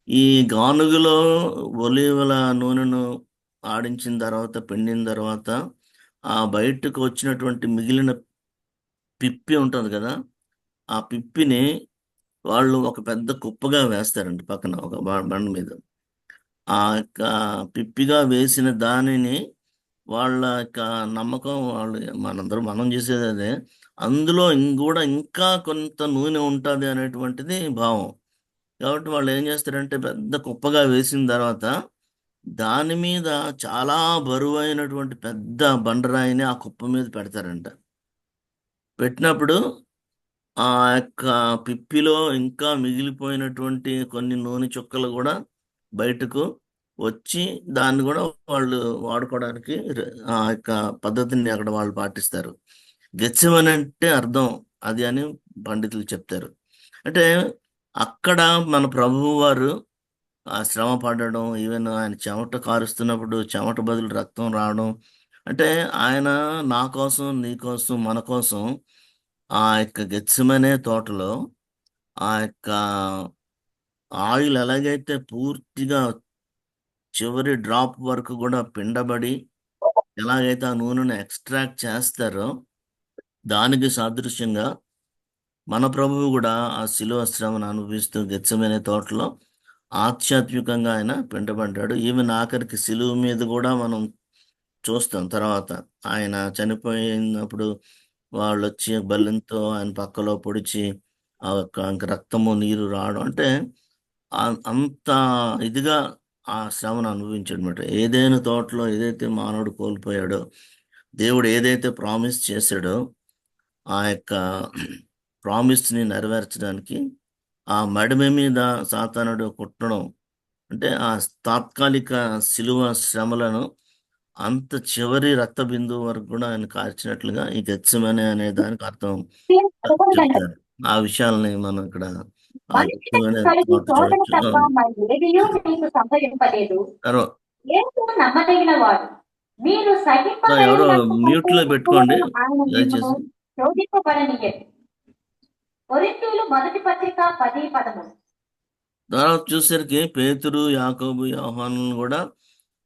ఈ గానుగలో ఒలీవల నూనెను ఆడించిన తర్వాత, పిండిన తర్వాత ఆ బయటకు వచ్చినటువంటి మిగిలిన పిప్పి ఉంటుంది కదా, ఆ పిప్పిని వాళ్ళు ఒక పెద్ద కుప్పగా వేస్తారండి పక్కన ఒక బండ మీద. ఆ యొక్క పిప్పిగా వేసిన దానిని వాళ్ళ యొక్క నమ్మకం, వాళ్ళు మనం చేసేది అదే, అందులో కూడా ఇంకా కొంత నూనె ఉంటుంది అనేటువంటిది భావం. కాబట్టి వాళ్ళు ఏం చేస్తారంటే పెద్ద కుప్పగా వేసిన తర్వాత దాని మీద చాలా బరువైనటువంటి పెద్ద బండరాయిని ఆ కుప్ప మీద పెడతారంట. పెట్టినప్పుడు ఆ యొక్క పిప్పిలో ఇంకా మిగిలిపోయినటువంటి కొన్ని నూనె చుక్కలు కూడా బయటకు వచ్చి దాన్ని కూడా వాళ్ళు వాడుకోవడానికి ఆ యొక్క పద్ధతిని అక్కడ వాళ్ళు పాటిస్తారు. గెత్సెమని అంటే అర్థం అది అని పండితులు చెప్తారు. అంటే అక్కడ మన ప్రభువు వారు ఆ శ్రమ పడడం, ఈవెన్ ఆయన చెమట కారుస్తున్నప్పుడు చెమట బదులు రక్తం రావడం, అంటే ఆయన నా కోసం, నీ కోసం, మన కోసం ఆ యొక్క గెత్సెమనే తోటలో ఆ యొక్క ఆయిల్ ఎలాగైతే పూర్తిగా చివరి డ్రాప్ వరకు కూడా పిండబడి ఎలాగైతే ఆ నూనెను ఎక్స్ట్రాక్ట్ చేస్తారో దానికి సాదృశ్యంగా మన ప్రభువు కూడా ఆ శిలువ శ్రమను అనుభవిస్తూ గెత్సెమనే తోటలో ఆధ్యాత్మికంగా ఆయన పిండబడ్డాడు. ఈవెన్ ఆఖరికి శిలువ మీద కూడా మనం చూస్తాం తర్వాత. ఆయన చనిపోయినప్పుడు వాళ్ళు వచ్చి బల్లెంతో ఆయన పక్కలో పొడిచి ఆ యొక్క ఇంక రక్తము నీరు రావడం, అంటే అంత ఇదిగా ఆ శ్రమను అనుభవించాడు అనమాట. ఏదైనా తోటలో ఏదైతే మానవుడు కోల్పోయాడో, దేవుడు ఏదైతే ప్రామిస్ చేశాడో ఆ యొక్క ప్రామిస్ని నెరవేర్చడానికి ఆ మడిమ మీద సాతానుడు కుట్టడం, అంటే ఆ తాత్కాలిక శిలువ శ్రమలను అంత చివరి రక్త బిందువు వరకు కూడా ఆయన కార్చినట్లుగా ఈ గెత్సెమనే అనే దానికి అర్థం చెప్తారు. ఆ విషయాల్ని మనం ఇక్కడ ఆ మనిషిని గెత్సెమనే కలిగి తోట శోధన చూడొచ్చు. తప్ప మరి ఏదియో మీకు సంభవింపలేదు. తర్వాత యేసు నమ్మదగిన వాడు. మీరు ఎవరో సహింపగలిగినంత మ్యూట్ కంటే లో పెట్టుకోండి ఎక్కువగా ఆయన మిమ్మును దయచేసి. శోధింపబడనీయడు. కొరింథీయులు మొదటి పత్రిక 10:13. తర్వాత చూసేసరికి పేతురు, యాకోబు, యోహాను కూడా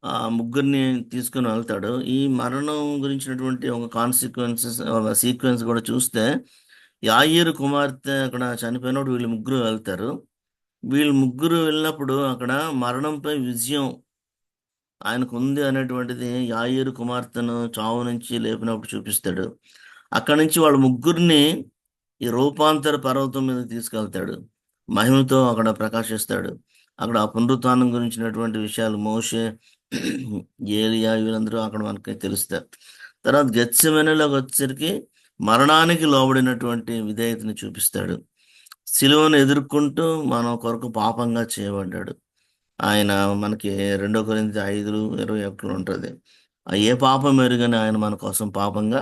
ఆ ముగ్గురిని తీసుకుని వెళ్తాడు. ఈ మరణం గురించినటువంటి ఒక కాన్సిక్వెన్సెస్, ఒక సీక్వెన్స్ కూడా చూస్తే యాయీరు కుమార్తె అక్కడ చనిపోయినప్పుడు వీళ్ళు ముగ్గురు వెళ్తారు. వీళ్ళు ముగ్గురు వెళ్ళినప్పుడు అక్కడ మరణంపై విజయం ఆయనకు ఉంది అనేటువంటిది యాయీరు కుమార్తెను చావు నుంచి లేపినప్పుడు చూపిస్తాడు. అక్కడి నుంచి వాళ్ళ ముగ్గురిని ఈ రూపాంతర పర్వతం మీద తీసుకెళ్తాడు. మహిమతో అక్కడ ప్రకాశిస్తాడు. అక్కడ ఆ పునరుత్థానం గురించినటువంటి విషయాలు మోషే, ఏలియా వీళ్ళందరూ అక్కడ మనకి తెలుస్తారు. తర్వాత గెత్సెమనేలోకి వచ్చేసరికి మరణానికి లోబడినటువంటి విధేయతని చూపిస్తాడు. సిలువను ఎదుర్కొంటూ మన కొరకు పాపంగా చేయబడ్డాడు. ఆయన మనకి 2 కొరింథీ 5:21 ఉంటుంది. ఆ ఏ పాపం ఎరుగని ఆయన మన కోసం పాపంగా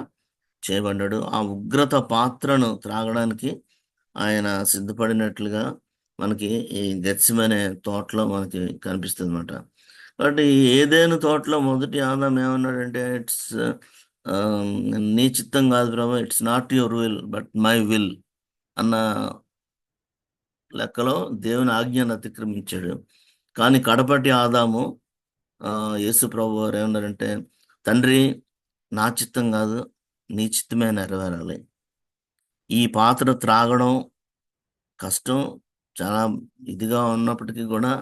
చేయబడ్డాడు. ఆ ఉగ్రత పాత్రను త్రాగడానికి ఆయన సిద్ధపడినట్లుగా మనకి ఈ గెత్సెమనే తోటలో మనకి కనిపిస్తుంది అనమాట. కాబట్టి ఈ ఏదైనా తోటలో మొదటి ఆదాం ఏమన్నాడంటే, ఇట్స్ నీ చిత్తం కాదు ప్రభు, it's not your will but my will అన్న లెక్కలో దేవుని ఆజ్ఞను అతిక్రమించాడు. కానీ కడపటి ఆదాము యేసు ప్రభు వారు ఏమన్నారంటే, తండ్రి నా చిత్తం కాదు నీ చిత్తమే నెరవేరాలి. ఈ పాత్ర త్రాగడం కష్టం, చాలా ఇదిగా ఉన్నప్పటికీ కూడా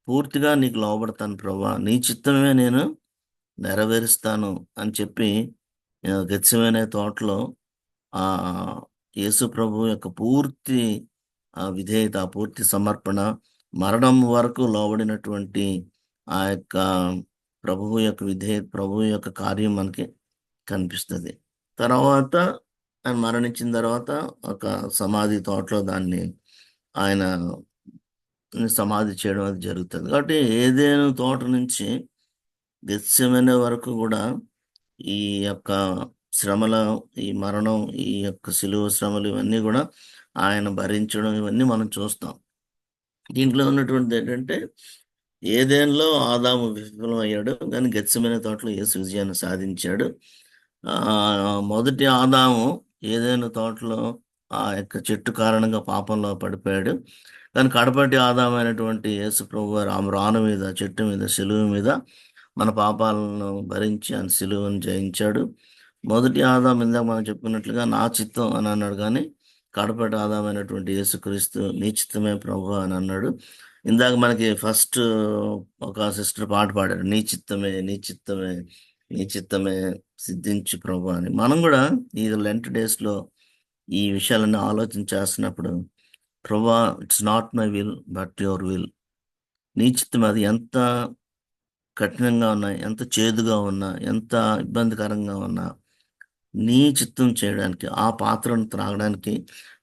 పూర్తిగా నీకు లోబడతాను ప్రభా, నీ చిత్తమే నేను నెరవేరుస్తాను అని చెప్పి గెత్సెమనే తోటలో ఆ యేసు ప్రభు యొక్క పూర్తి విధేయత, పూర్తి సమర్పణ, మరణం వరకు లోబడినటువంటి ఆ యొక్క ప్రభువు యొక్క విధేయత, ప్రభువు యొక్క కార్యం మనకి కనిపిస్తుంది. తర్వాత ఆయన మరణించిన తర్వాత ఒక సమాధి తోటలో దాన్ని ఆయన సమాధి చేయడం అది జరుగుతుంది. కాబట్టి ఏదైనా తోట నుంచి గెత్సెమనే వరకు కూడా ఈ యొక్క శ్రమల, ఈ మరణం, ఈ యొక్క శిలువ శ్రమలు ఇవన్నీ కూడా ఆయన భరించడం ఇవన్నీ మనం చూస్తాం. దీంట్లో ఉన్నటువంటిది ఏంటంటే, ఏదెన్లో ఆదాము విఫలం అయ్యాడు, కానీ గెత్సెమనే తోటలో యేసు విజయాన్ని సాధించాడు. మొదటి ఆదాము ఏదైనా తోటలో ఆ యొక్క చెట్టు కారణంగా పాపంలో పడిపోయాడు. కానీ కడపటి ఆదామైనటువంటి యేసు ప్రభు వారు ఆ మ్రాను మీద, చెట్టు మీద, శిలువ మీద మన పాపాలను భరించి ఆయన శిలువను జయించాడు. మొదటి ఆదాం ఇందాక మనం చెప్పుకున్నట్లుగా నా చిత్తం అని అన్నాడు, కానీ కడపటి ఆదామైనటువంటి యేసుక్రీస్తు నీ చిత్తమే ప్రభు అని అన్నాడు. ఇందాక మనకి ఫస్ట్ ఒక సిస్టర్ పాట పాడారు, నీ చిత్తమే, నీ చిత్తమే, నీ చిత్తమే సిద్ధించు ప్రభు అని. మనం కూడా ఈ లెంట్ డేస్లో ఈ విషయాలన్నీ ఆలోచన చేస్తున్నప్పుడు, ప్రభా it's not my will but your will, నీ చిత్తం, అది ఎంత కఠినంగా ఉన్నా, ఎంత చేదుగా ఉన్నా, ఎంత ఇబ్బందికరంగా ఉన్నా, నీ చిత్తం చేయడానికి, ఆ పాత్రను త్రాగడానికి,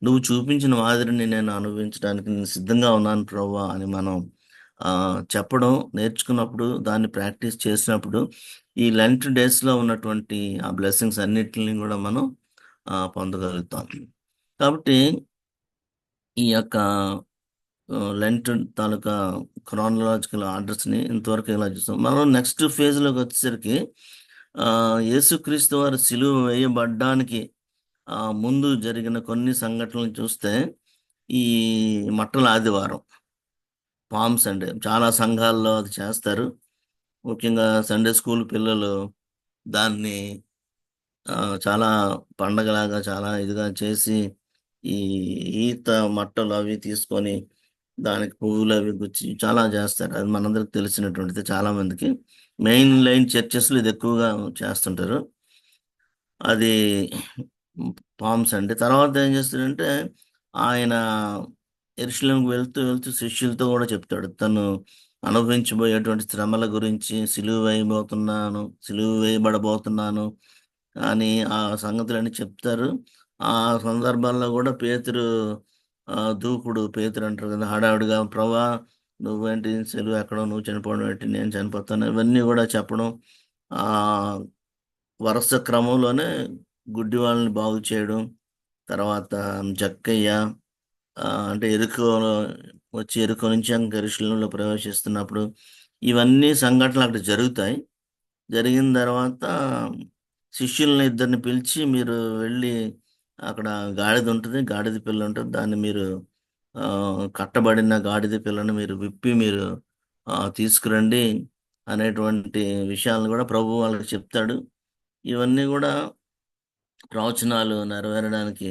నువ్వు చూపించిన మాదిరిని నేను అనుభవించడానికి నేను సిద్ధంగా ఉన్నాను ప్రభువా అని మనం చెప్పడం నేర్చుకున్నప్పుడు, దాన్ని ప్రాక్టీస్ చేసినప్పుడు ఈ లెంట్ డేస్లో ఉన్నటువంటి ఆ బ్లెస్సింగ్స్ అన్నిటిని కూడా మనం పొందగలుగుతాం. కాబట్టి ఈ యొక్క లెంట్ తాలూకా క్రానలాజికల్ ఆర్డర్స్ని ఇంతవరకు ఇలా చూస్తాం. మనం నెక్స్ట్ ఫేజ్లోకి వచ్చేసరికి యేసుక్రీస్తు వారు సిలువ వేయబడ్డానికి ముందు జరిగిన కొన్ని సంఘటనలు చూస్తే, ఈ మట్టల ఆదివారం, పామ్ సండే, చాలా సంఘాల్లో అది చేస్తారు. ముఖ్యంగా సండే స్కూల్ పిల్లలు దాన్ని చాలా పండగలాగా చాలా ఇదిగా చేసి, ఈ ఈత మట్టలు అవి తీసుకొని దానికి పువ్వులు అవి గుచ్చి చాలా చేస్తారు. అది మనందరికి తెలిసినటువంటిది. చాలా మందికి మెయిన్ లైన్ చర్చెస్లో ఇది ఎక్కువగా చేస్తుంటారు. అది పామ్స్ అండి. తర్వాత ఏం చేస్తాడంటే, ఆయన యెరూషలేముకి వెళ్తూ వెళ్తూ శిష్యులతో కూడా చెప్తాడు. తను అనుభవించబోయేటువంటి శ్రమల గురించి, సిలువ వేయబడబోతున్నాను అని ఆ సంగతులన్నీ చెప్తారు. ఆ సందర్భాల్లో కూడా పేతురు దూకుడు, పేతురు అంటారు కదా, హడావిడిగా ప్రభా నువ్వేంటి సిలువ ఎక్కడో, నువ్వు చనిపోవడం ఏంటి, నేను చనిపోతాను, ఇవన్నీ కూడా చెప్పడం. ఆ వరుస క్రమంలోనే గుడ్డి వాళ్ళని బాగు చేయడం, తర్వాత జక్కయ్య అంటే ఎరుకో నుంచి యెరూషలేములో ప్రవేశిస్తున్నప్పుడు ఇవన్నీ సంఘటనలు అక్కడ జరుగుతాయి. జరిగిన తర్వాత శిష్యుల్ని ఇద్దరిని పిలిచి, మీరు వెళ్ళి అక్కడ గాడిద ఉంటుంది, గాడిద పిల్ల ఉంటుంది, దాన్ని మీరు కట్టబడిన గాడిద పిల్లను మీరు విప్పి మీరు తీసుకురండి అనేటువంటి విషయాలను కూడా ప్రభు వాళ్ళకి చెప్తాడు. ఇవన్నీ కూడా ప్రవచనాలు నెరవేరడానికి,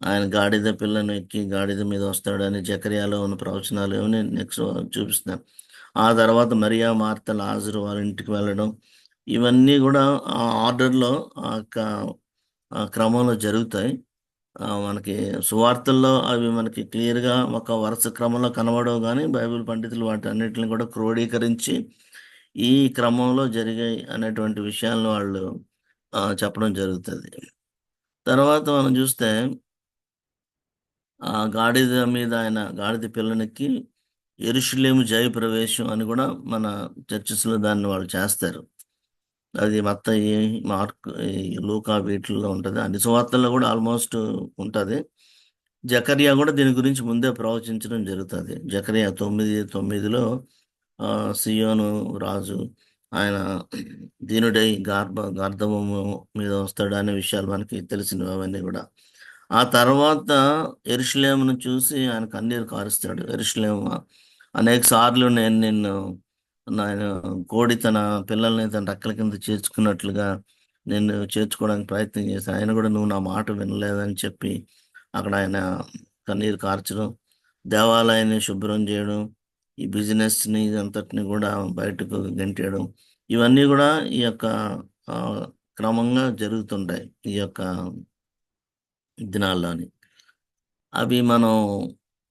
ఆయన గాడిద పిల్లను ఎక్కి గాడిద మీద వస్తాడని జకర్యాలో ఉన్న ప్రవచనాలు ఏమని నెక్స్ట్ చూపిస్తున్నారు. ఆ తర్వాత మరియా, మార్త, లాజరు వాళ్ళ ఇంటికి వెళ్ళడం, ఇవన్నీ కూడా ఆ ఆర్డర్లో ఆ యొక్క క్రమంలో జరుగుతాయి. మనకి సువార్తల్లో అవి మనకి క్లియర్గా ఒక వరుస క్రమంలో కనబడవు, కానీ బైబిల్ పండితులు వాటి అన్నిటిని కూడా క్రోడీకరించి ఈ క్రమంలో జరిగాయి అనేటువంటి విషయాలను వాళ్ళు చెప్పడం జరుగుతుంది. తర్వాత మనం చూస్తే ఆ గాడిద మీద ఆయన గాడిద పిల్లనెక్కి యెరూషలేము జయప్రవేశం అని కూడా మన చర్చెస్లో దాన్ని వాళ్ళు చేస్తారు. అది మత్తయి, మార్క్, ఈ లూకా వీటిల్లో ఉంటుంది. అన్ని సువార్తల్లో కూడా ఆల్మోస్ట్ ఉంటుంది. జకర్యా కూడా దీని గురించి ముందే ప్రవచించడం జరుగుతుంది. జకర్యా 9:9లో సియోను రాజు ఆయన దీనుడై గార్ధబము మీద వస్తాడు అనే విషయాలు మనకి తెలిసినవి అవన్నీ కూడా. ఆ తర్వాత యెరూషలేమును చూసి ఆయన కన్నీరు కారుస్తాడు. యెరూషలేము, అనేక సార్లు నేను నిన్ను, నేను కోడి తన పిల్లల్ని తన రెక్కల కింద చేర్చుకున్నట్లుగా నేను చేర్చుకోవడానికి ప్రయత్నం చేశాను, ఆయన కూడా నువ్వు నా మాట వినలేదని చెప్పి అక్కడ ఆయన కన్నీరు కార్చడం, దేవాలయాన్ని శుభ్రం చేయడం, ఈ బిజినెస్ని అంతటిని కూడా బయటకు గెంటేయడం, ఇవన్నీ కూడా ఈ యొక్క ఆ, క్రమంగా జరుగుతుంటాయి ఈ యొక్క దినాల్లోని. అవి మనం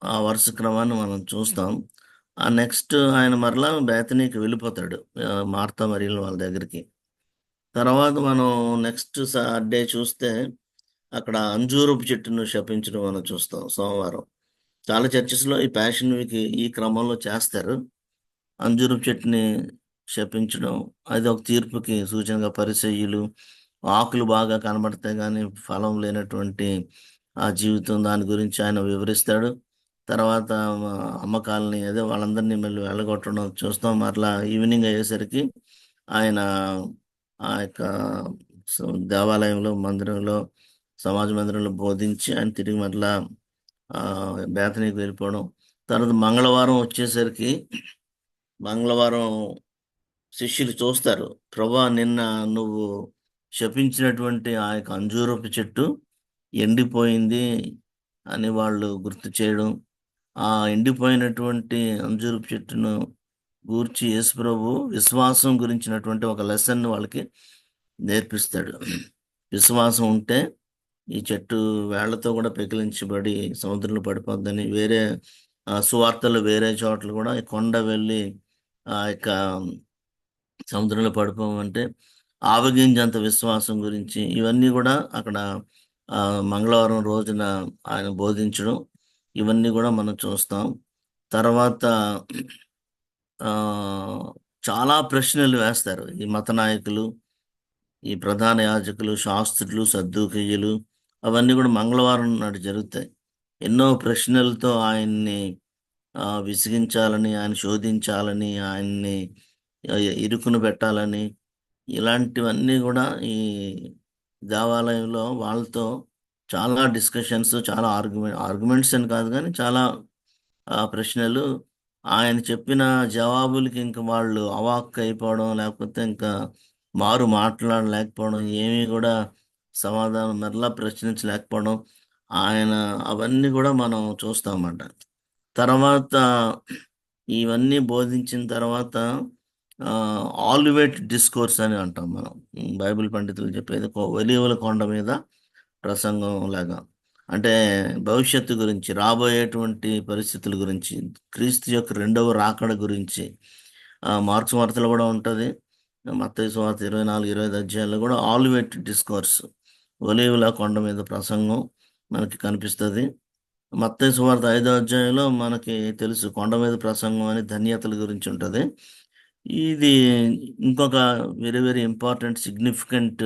ఆ వరుస క్రమాన్ని మనం చూస్తాం. ఆ నెక్స్ట్ ఆయన మరలా బేతనీకి వెళ్ళిపోతాడు, మార్తా మరియల వాళ్ళ దగ్గరికి. తర్వాత మనం నెక్స్ట్ సాటర్డే చూస్తే అక్కడ అంజూరపు చెట్టును శపించడం మనం చూస్తాం సోమవారం. చాలా చర్చెస్లో ఈ ప్యాషన్ వీక్ ఈ క్రమంలో చేస్తారు. అంజూరపు చెట్టుని శపించడం, అది ఒక తీర్పుకి సూచనగా. పరిసయ్యులు ఆకులు బాగా కనబడతాయి కానీ ఫలం లేనటువంటి ఆ జీవితం, దాని గురించి ఆయన వివరిస్తాడు. తర్వాత అమ్మకాలని అదే వాళ్ళందరినీ మళ్ళీ వెళ్ళగొట్టడం చూస్తాం. మరలా ఈవినింగ్ అయ్యేసరికి ఆయన ఆ యొక్క దేవాలయంలో, మందిరంలో, సమాజ మందిరంలో బోధించి ఆయన తిరిగి మరలా బేతనీకి వెళ్ళిపోవడం. తర్వాత మంగళవారం వచ్చేసరికి, మంగళవారం శిష్యులు చూస్తారు, ప్రభా నిన్న నువ్వు శపించినటువంటి ఆ యొక్క అంజూరపు చెట్టు ఎండిపోయింది అని వాళ్ళు గుర్తు చేయడం. ఆ ఎండిపోయినటువంటి అంజూరపు చెట్టును గూర్చి యేసుప్రభు విశ్వాసం గురించినటువంటి ఒక లెసన్ వాళ్ళకి నేర్పిస్తాడు. విశ్వాసం ఉంటే ఈ చెట్టు వేళ్లతో కూడా పెకిలించబడి సముద్రంలో పడిపోద్దని. వేరే సువార్తలు వేరే చోట్ల కూడా కొండ వెళ్ళి ఆ యొక్క సముద్రంలో పడిపోమంటే ఆవగింజంత విశ్వాసం గురించి ఇవన్నీ కూడా అక్కడ మంగళవారం రోజున ఆయన బోధించడం ఇవన్నీ కూడా మనం చూస్తాం. తర్వాత ఆ, చాలా ప్రశ్నలు వేస్తారు ఈ మత నాయకులు, ఈ ప్రధాన యాజకులు, శాస్త్రులు, సద్దూకయ్యులు. అవన్నీ కూడా మంగళవారం నాడు జరుగుతాయి. ఎన్నో ప్రశ్నలతో ఆయన్ని విసిగించాలని, ఆయన శోధించాలని, ఆయన్ని ఆ, ఇరుకును పెట్టాలని, ఇలాంటివన్నీ కూడా ఈ దేవాలయంలో వాళ్ళతో చాలా డిస్కషన్స్, చాలా ఆర్గ్యుమెంట్స్ అని కాదు కానీ చాలా ప్రశ్నలు. ఆయన చెప్పిన జవాబులకి ఇంక వాళ్ళు అవాక్ అయిపోవడం, లేకపోతే ఇంకా మారు మాట్లాడలేకపోవడం, ఏమీ కూడా సమాధానం మరలా ప్రశ్నించలేకపోవడం, ఆయన అవన్నీ కూడా మనం చూస్తామన్నమాట. తర్వాత ఇవన్నీ బోధించిన తర్వాత ఆలివేట్ డిస్కోర్స్ అని అంటాం మనం. బైబిల్ పండితులు చెప్పేది ఒలీవల కొండ మీద ప్రసంగం లాగా. అంటే భవిష్యత్తు గురించి, రాబోయేటువంటి పరిస్థితుల గురించి, క్రీస్తు యొక్క రెండవ రాకడ గురించి. మార్క్స్ వార్తలు కూడా ఉంటుంది. మత్తయి సువార్త 24, 25 అధ్యాయాల్లో కూడా ఆలివేట్ డిస్కోర్స్, ఒలీవల కొండ మీద ప్రసంగం మనకి కనిపిస్తుంది. మత్తయి సువార్త 5వ అధ్యాయంలో మనకి తెలుసు కొండ మీద ప్రసంగం అని ధన్యతల గురించి ఉంటుంది. ఇది ఇంకొక very very important significant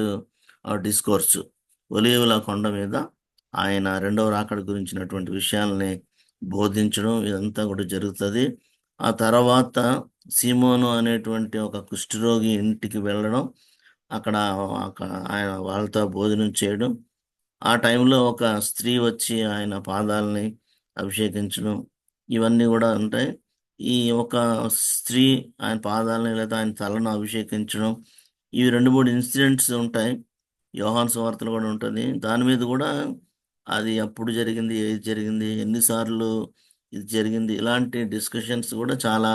discourse. ఒలీవల కొండ మీద ఆయన రెండవ రాకడ గురించినటువంటి విషయాల్ని బోధించడం ఇదంతా కూడా జరుగుతుంది. ఆ తర్వాత సీమోను అనేటువంటి ఒక కుష్ఠరోగి ఇంటికి వెళ్ళడం, అక్కడ అక్కడ ఆయన వాళ్ళతో భోజనం చేయడం. ఆ టైంలో ఒక స్త్రీ వచ్చి ఆయన పాదాలని అభిషేకించడం ఇవన్నీ కూడా ఉంటాయి. ఈ ఒక స్త్రీ ఆయన పాదాలని లేదా ఆయన తలను అభిషేకించడం, ఇవి 2-3 ఇన్సిడెంట్స్ ఉంటాయి. యోహాను సువార్తలు కూడా ఉంటుంది. దాని మీద కూడా అది ఎప్పుడు జరిగింది, ఏది జరిగింది, ఎన్నిసార్లు ఇది జరిగింది, ఇలాంటి డిస్కషన్స్ కూడా చాలా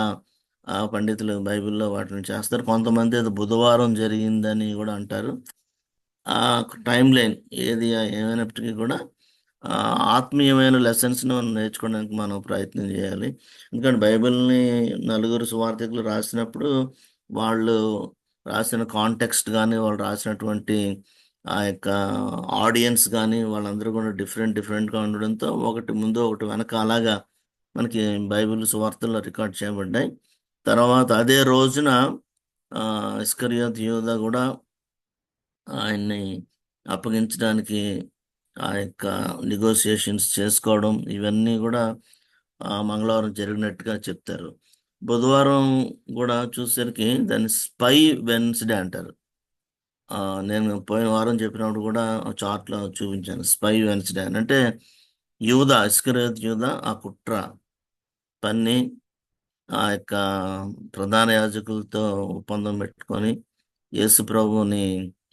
పండితులు బైబిల్లో వాటిని చేస్తారు. కొంతమంది అది బుధవారం జరిగిందని కూడా అంటారు. ఆ టైం లైన్ ఏది ఏమైనప్పటికీ కూడా ఆ, ఆత్మీయమైన లెసన్స్ను మనం నేర్చుకోవడానికి మనం ప్రయత్నం చేయాలి. ఎందుకంటే బైబిల్ని నలుగురు సువార్థికులు రాసినప్పుడు వాళ్ళు రాసిన కాంటెక్స్ట్ కానీ, వాళ్ళు రాసినటువంటి ఆ యొక్క ఆడియన్స్ కానీ వాళ్ళందరూ కూడా డిఫరెంట్గా ఉండడంతో ఒకటి ముందు ఒకటి వెనక అలాగా మనకి బైబిల్ సువార్తల్లో రికార్డ్ చేయబడ్డాయి. తర్వాత అదే రోజున ఇస్కరియోత్ యూదా కూడా ఆయన్ని అప్పగించడానికి ఆ యొక్క నెగోసియేషన్స్ చేసుకోవడం ఇవన్నీ కూడా మంగళవారం జరిగినట్టుగా చెప్తారు. బుధవారం కూడా చూసేసరికి దాన్ని స్పై వెన్స్డే అంటారు. నేను పోయిన వారం చెప్పినప్పుడు కూడా చార్ట్లో చూపించాను. స్పై వెన్స్డే అని అంటే యూదా, ఇస్కరియోత్ యూదా ఆ కుట్ర పన్ని ఆ యొక్క ప్రధాన యాజకులతో ఒప్పందం పెట్టుకొని యేసు ప్రభువుని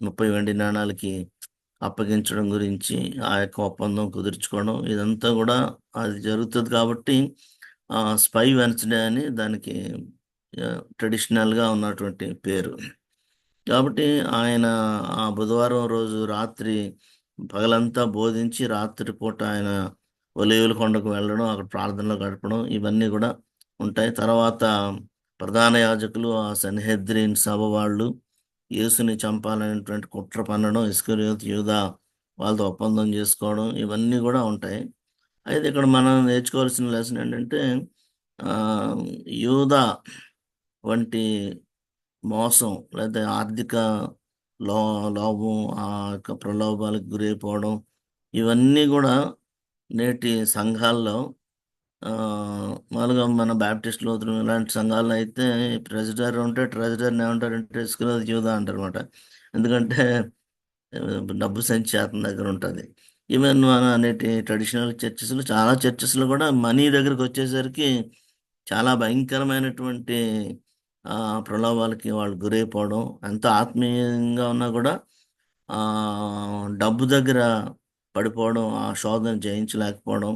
30 వెండి నాణాలకి అప్పగించడం గురించి ఆ యొక్క ఒప్పందం కుదుర్చుకోవడం ఇదంతా కూడా అది జరుగుతుంది. కాబట్టి స్పై వెన్స్డే అని దానికి ట్రెడిషనల్గా ఉన్నటువంటి పేరు. కాబట్టి ఆయన ఆ బుధవారం రోజు రాత్రి పగలంతా బోధించి రాత్రిపూట ఆయన ఒలీవల కొండకు వెళ్ళడం, అక్కడ ప్రార్థనలో గడపడం ఇవన్నీ కూడా ఉంటాయి. తర్వాత ప్రధాన యాజకులు, ఆ సన్హెద్రిన్ సభ వాళ్ళు యేసుని చంపాలనేటువంటి కుట్ర పన్నడం, ఇస్కరియోతు యూదా వాళ్ళతో ఒప్పందం చేసుకోవడం ఇవన్నీ కూడా ఉంటాయి. అయితే ఇక్కడ మనం నేర్చుకోవాల్సిన లెసన్ ఏంటంటే ఆ, యూదా వంటి మోసం లేదా ఆర్థిక లో లోభం, ఆ యొక్క ప్రలోభాలకు గురైపోవడం ఇవన్నీ కూడా నేటి సంఘాల్లో మామూలుగా మన బాప్టిస్ట్ లోతులు ఇలాంటి సంఘాల్లో అయితే ట్రెజరర్ ఉంటే ట్రెజరర్ని ఏమంటారంటే ఇస్కరియోతు యూదా అంటారు అనమాట. ఎందుకంటే ఆ, డబ్బు సంచి అతని దగ్గర ఉంటుంది. ఈవెన్ మన నేటి ట్రెడిషనల్ చర్చెస్లో చాలా చర్చెస్లో కూడా మనీ దగ్గరికి వచ్చేసరికి చాలా భయంకరమైనటువంటి ఆ, ప్రలోభాలకి వాళ్ళు గురైపోవడం, ఎంత ఆత్మీయంగా ఉన్నా కూడా ఆ, డబ్బు దగ్గర పడిపోవడం, ఆ శోధన జయించలేకపోవడం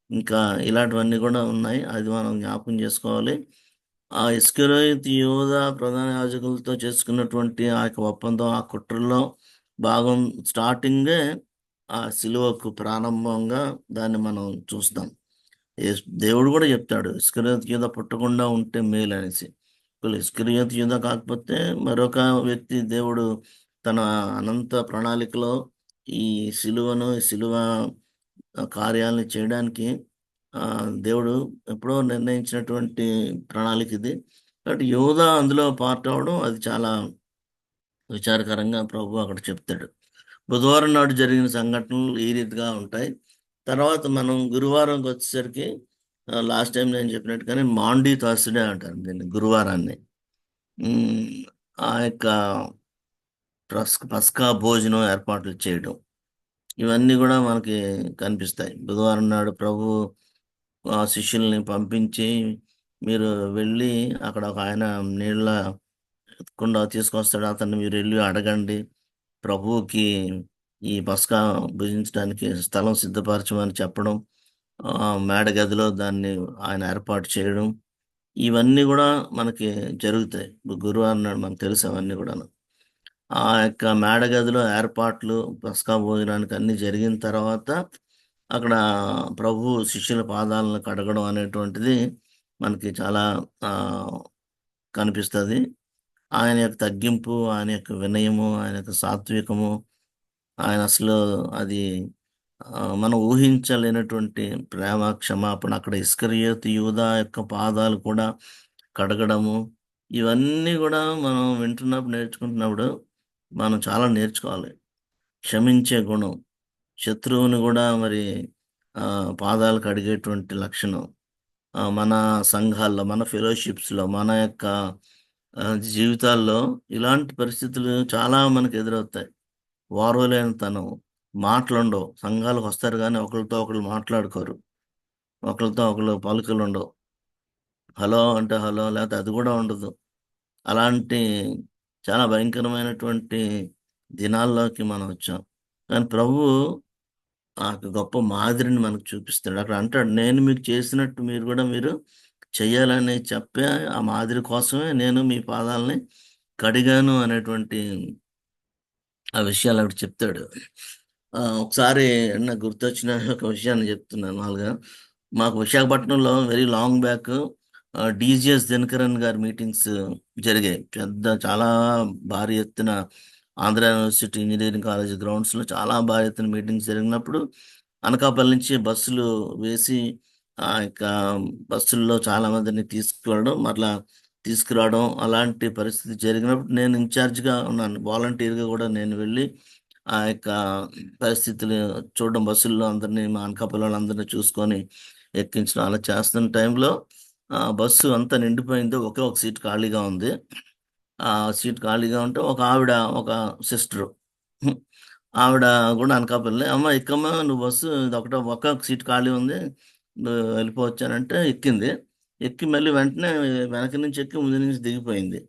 ఇంకా ఇలాంటివన్నీ కూడా ఉన్నాయి. అది మనం జ్ఞాపకం చేసుకోవాలి. ఆ ఇస్కరియోతు యూదా ప్రధాన యాజకులతో చేసుకున్నటువంటి ఆ యొక్క ఒప్పందం, ఆ కుట్రలో భాగం స్టార్టింగే ఆ సిలువకు ప్రారంభంగా దాన్ని మనం చూస్తాం. దేవుడు కూడా చెప్తాడు ఇస్కరియోతు యూదా పుట్టకుండా ఉంటే మేలు అనేసి. ఇస్కరియోతు యూదా కాకపోతే మరొక వ్యక్తి దేవుడు తన అనంత ప్రణాళికలో ఈ సిలువ కార్యాలను చేయడానికి ఆ దేవుడు ఎప్పుడో నిర్ణయించినటువంటి ప్రణాళిక ఇది. కాబట్టి యోధా అందులో పార్ట్ అవడం అది చాలా విచారకరంగా ప్రభు అక్కడ చెప్తాడు. బుధవారం నాడు జరిగిన సంఘటనలు ఈ రీతిగా ఉంటాయి. తర్వాత మనం గురువారంకి వచ్చేసరికి లాస్ట్ టైం నేను చెప్పినట్టుగానే మాండీ థర్స్డే అంటారు దీన్ని, గురువారాన్ని. ఆ యొక్క పస్కా భోజనం ఏర్పాట్లు చేయడం, ఇవన్నీ కూడా మనకి కనిపిస్తాయి. బుధవారం నాడు ప్రభు ఆ శిష్యుల్ని పంపించి, మీరు వెళ్ళి అక్కడ ఒక ఆయన నీళ్ళ కుండ తీసుకొస్తాడు, అతన్ని మీరు వెళ్ళి అడగండి, ప్రభువుకి ఈ పస్కా భుజించడానికి స్థలం సిద్ధపరచమని చెప్పడం, మేడ గదిలో దాన్ని ఆయన ఏర్పాటు చేయడం, ఇవన్నీ కూడా మనకి జరుగుతాయి. గురువారం నాడు మనకు తెలుసు అవన్నీ కూడా. ఆ యొక్క మేడ గదిలో ఏర్పాట్లు పస్కా భోజనానికి అన్ని జరిగిన తర్వాత అక్కడ ప్రభు శిష్యుల పాదాలను కడగడం అనేటువంటిది మనకి చాలా కనిపిస్తుంది. ఆయన యొక్క తగ్గింపు, ఆయన యొక్క వినయము, ఆయన యొక్క సాత్వికము, ఆయన అసలు అది మనం ఊహించలేనటువంటి ప్రేమ, క్షమాపణ. అక్కడ ఇస్కరియోతు యూదా యొక్క పాదాలు కూడా కడగడము, ఇవన్నీ కూడా మనం వింటున్నప్పుడు, నేర్చుకుంటున్నప్పుడు మనం చాలా నేర్చుకోవాలి. క్షమించే గుణం, శత్రువుని కూడా మరి పాదాలు కడిగేటువంటి లక్షణం. మన సంఘాల్లో, మన ఫెలోషిప్స్లో, మన యొక్క జీవితాల్లో ఇలాంటి పరిస్థితులు చాలా మనకు ఎదురవుతాయి. వారవలేనితనం, మాటలుండవు. సంఘాలకు వస్తారు కానీ ఒకరితో ఒకరు మాట్లాడుకోరు, ఒకరితో ఒకరు పలుకులు ఉండవు. హలో అంటే హలో, లేకపోతే అది కూడా ఉండదు. అలాంటి చాలా భయంకరమైనటువంటి దినాల్లోకి మనం వచ్చాం. కానీ ప్రభువు ఆ గొప్ప మాదిరిని మనకు చూపిస్తాడు. అక్కడ అంటాడు, నేను మీకు చేసినట్టు మీరు చెయ్యాలని చెప్పే ఆ మాదిరి కోసమే నేను మీ పాదాలని కడిగాను అనేటువంటి ఆ విషయాలు అక్కడ చెప్తాడు. ఒకసారి నాకు గుర్తొచ్చిన ఒక విషయాన్ని చెప్తున్నాను. మామూలుగా మాకు విశాఖపట్నంలో very long back DGS Dinakaran గారి మీటింగ్స్ జరిగాయి. చాలా భారీ ఎత్తున ఆంధ్ర యూనివర్సిటీ ఇంజనీరింగ్ కాలేజ్ గ్రౌండ్స్లో చాలా భారీ ఎత్తున మీటింగ్స్ జరిగినప్పుడు అనకాపల్లి నుంచి బస్సులు వేసి ఆ యొక్క బస్సుల్లో చాలా మందిని తీసుకువెళ్ళడం, మరలా తీసుకురావడం, అలాంటి పరిస్థితి జరిగినప్పుడు నేను ఇన్ఛార్జ్గా ఉన్నాను. వాలంటీర్గా కూడా నేను వెళ్ళి ఆ యొక్క పరిస్థితులు చూడడం, బస్సుల్లో అందరినీ, మా అనకాపల్లి వాళ్ళందరినీ చూసుకొని ఎక్కించడం, అలా చేస్తున్న టైంలో బస్సు అంతా నిండిపోయింది. ఒకే ఒక సీట్ ఖాళీగా ఉంది. ఆ సీట్ ఖాళీగా ఉంటే ఒక ఆవిడ, ఒక సిస్టరు, ఆవిడ కూడా అనకాపల్లి, అమ్మ ఎక్కమ్మా నువ్వు బస్సు, ఇది ఒక సీట్ ఖాళీ ఉంది, నువ్వు వెళ్ళిపోవచ్చానంటే ఎక్కింది. ఎక్కి మళ్ళీ వెంటనే వెనక నుంచి ఎక్కి ముందు నుంచి దిగిపోయింది.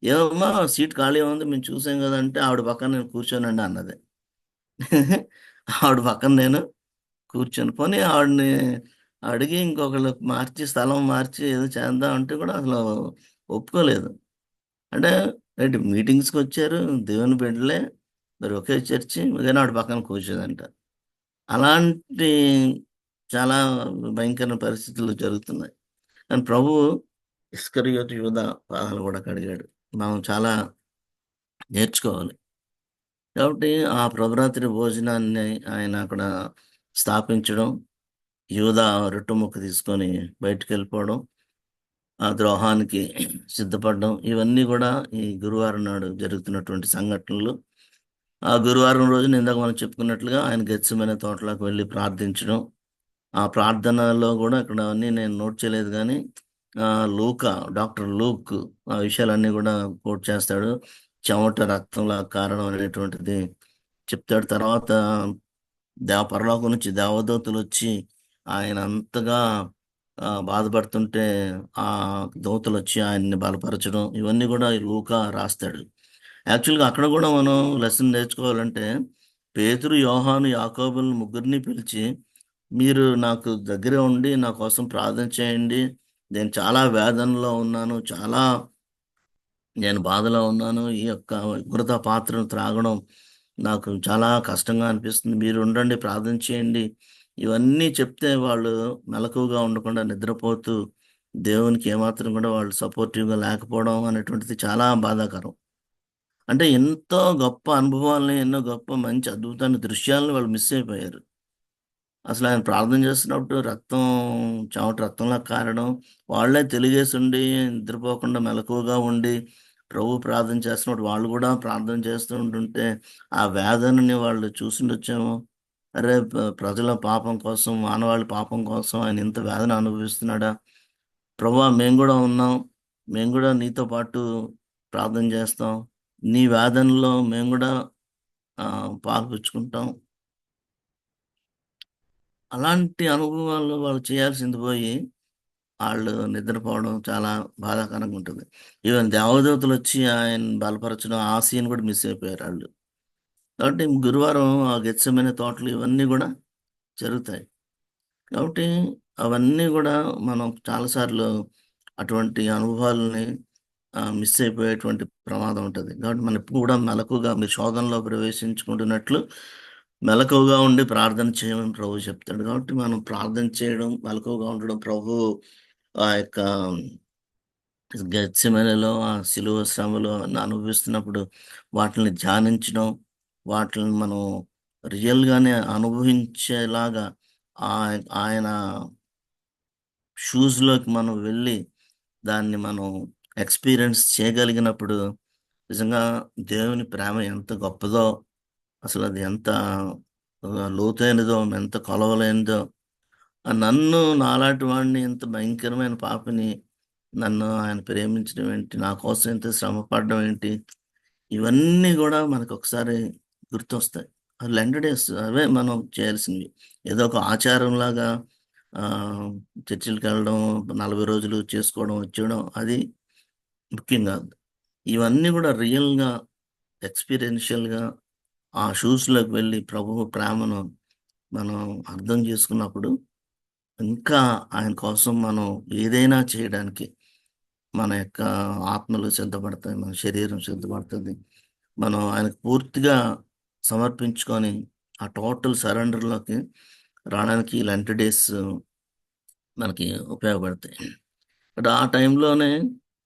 ఏమమ్మా సీట్ ఖాళీ ఉంది, మేము చూసాం కదా అంటే, ఆవిడ పక్కన నేను కూర్చోనండి అన్నది. ఆవిడ పక్కన నేను కూర్చొని, పోనీ ఆవిడని అడిగి ఇంకొకళ్ళు మార్చి, స్థలం మార్చి ఏదో చేద్దాం అంటే కూడా అసలు ఒప్పుకోలేదు. అంటే ఏంటి, మీటింగ్స్కి వచ్చారు, దేవుని బిడ్డలే, మరి ఒకే చర్చి, కానీ ఆవిడ పక్కన కూర్చోదంట. అలాంటి చాలా భయంకర పరిస్థితులు జరుగుతున్నాయి. కానీ ప్రభు ఇస్కరియోతు యూదా పాదాలు కూడా కడిగాడు. మనం చాలా నేర్చుకోవాలి. కాబట్టి ఆ ప్రభరాత్రి భోజనాన్ని ఆయన అక్కడ స్థాపించడం, యూదా రొట్టె ముక్క తీసుకొని బయటికి వెళ్ళిపోవడం, ఆ ద్రోహానికి సిద్ధపడడం, ఇవన్నీ కూడా ఈ గురువారం నాడు జరుగుతున్నటువంటి సంఘటనలు. ఆ గురువారం రోజున ఇందాక మనం చెప్పుకున్నట్లుగా ఆయన గెత్సేమనే తోటలోకి వెళ్ళి ప్రార్థించడం, ఆ ప్రార్థనలో కూడా ఇక్కడ అన్నీ నేను నోట్ చేయలేదు కానీ డాక్టర్ లూక్ ఆ విషయాలన్నీ కూడా కోట్ చేస్తాడు. చెమట రక్తంలా కారణం అనేటువంటిది చెప్తాడు. తర్వాత పరలోకం నుంచి దేవదూతలు వచ్చి ఆయన అంతగా బాధపడుతుంటే ఆ దూతలు వచ్చి ఆయన్ని బలపరచడం, ఇవన్నీ కూడా లూకా రాస్తాడు. యాక్చువల్గా అక్కడ కూడా మనం లెసన్ నేర్చుకోవాలంటే, పేతురు, యోహాను, యాకోబులను ముగ్గురిని పిలిచి, మీరు నాకు దగ్గర ఉండి నా కోసం ప్రార్థన చేయండి, నేను చాలా వేదనలో ఉన్నాను, నేను బాధలో ఉన్నాను, ఈ యొక్క ఉగ్రత పాత్రను త్రాగడం నాకు చాలా కష్టంగా అనిపిస్తుంది, మీరు ఉండండి, ప్రార్థన చేయండి, ఇవన్నీ చెప్తే వాళ్ళు మెలకువగా ఉండకుండా నిద్రపోతూ దేవునికి ఏమాత్రం కూడా వాళ్ళు సపోర్టివ్గా లేకపోవడం అనేటువంటిది చాలా బాధాకరం. అంటే ఎంతో గొప్ప అనుభవాల్ని, ఎన్నో గొప్ప మంచి అద్భుతమైన దృశ్యాలను వాళ్ళు మిస్ అయిపోయారు. అసలు ఆయన ప్రార్థన చేస్తున్నప్పుడు రక్తం, చెమట రక్తంలా కారడం, వాళ్ళే తెలుగేసుండి నిద్రపోకుండా మెలకువగా ఉండి ప్రభు ప్రార్థన చేస్తున్నప్పుడు వాళ్ళు కూడా ప్రార్థన చేస్తూ ఉంటుంటే ఆ వేదనని వాళ్ళు చూసుండొచ్చేమో. అరే! ప్రజల పాపం కోసం, మానవాళి పాపం కోసం ఆయన ఇంత వేదన అనుభవిస్తున్నాడా? ప్రభువా మేము గూడా ఉన్నాం. మేము గూడా నీతో పాటు ప్రార్థన చేస్తాం. నీ వేదనలో మేము గూడా పాలుపంచుకుంటాం. అలాంటి అనుభవాలు వాళ్ళు చేయాల్సింది పోయి, ఆళ్ళు నిద్రపోవడం చాలా బాధాకరంగా ఉంటుంది. ఈవెన్ దేవదూతలొచ్చి ఆయన్ని బలపరచడం, ఆ సీన్ కూడా మిస్ అయిపోయారు ఆళ్ళు. కాబట్టి గురువారం ఆ గెత్సెమనే తోటలు ఇవన్నీ గూడా జరుగుతాయి. కాబట్టి అవన్నీ గూడా మనం చాలా సార్లు అటువంటి అనుభవాలని మిస్ అయిపోయేటువంటి ప్రమాదం ఉంటది. కాబట్టి మనం ఎప్పుడు కూడా మెలకువగా మీరు శోధనలో ప్రవేశించుకుంటున్నట్లు మెలకువగా ఉండి ప్రార్థన చేయమని ప్రభువు చెప్తాడు. కాబట్టి మనం ప్రార్థన చేయడం, మెలకువగా ఉండడం ప్రభువు ఆ యొక్క గెత్సెమనేలో ఆ శిలువ శ్రమలు అనుభవిస్తున్నప్పుడు వాటిల్ని ధ్యానించడం, వాటిల్ని మనం రియల్‌గానే అనుభవించేలాగా ఆయన షూస్‌లోకి మనం వెళ్ళి, దాన్ని మనం ఎక్స్‌పీరియన్స్ చేయగలిగినప్పుడు, నిజంగా దేవుని ప్రేమ ఎంత గొప్పదో, అసలది ఎంత లోతైనదో, ఎంత కొలవలేనిదో, నన్ను నాలాంటి వాడిని ఇంత భయంకరమైన పాపిని నన్ను ఆయన ప్రేమించడం ఏంటి? నా కోసం ఇంత శ్రమ పడడం ఏంటి? ఇవన్నీ గూడా మనకొకసారి గుర్తొస్తాయి. లెంట్ డేస్ అవే మనం చేయాల్సినవి. ఏదో ఒక ఆచారంలాగా ఆహ్, చర్చిలకెళ్ళడం, 40 రోజులు చేసుకోవడం, వచ్చేయడం అది ముఖ్యం గాదు. ఇవన్నీ గూడా రియల్‌గా, ఎక్స్‌పీరియన్షియల్‌గా ఆ షూస్‌లోకి వెళ్లి ప్రభువు ప్రేమను మనం అర్థం చేసుకున్నప్పుడు, ఇంకా ఆయన కోసం మనం ఏదైనా చేయడానికి మన యొక్క ఆత్మలు సిద్ధపడతాయి. మన శరీరం సిద్ధపడుతుంది. మనం ఆయనకు పూర్తిగా సమర్పించుకొని, ఆ టోటల్ సరెండర్‌లోకి రావడానికి ఈ లెంట్ డేస్ మనకి ఉపయోగపడతాయి. బట్ ఆ టైంలోనే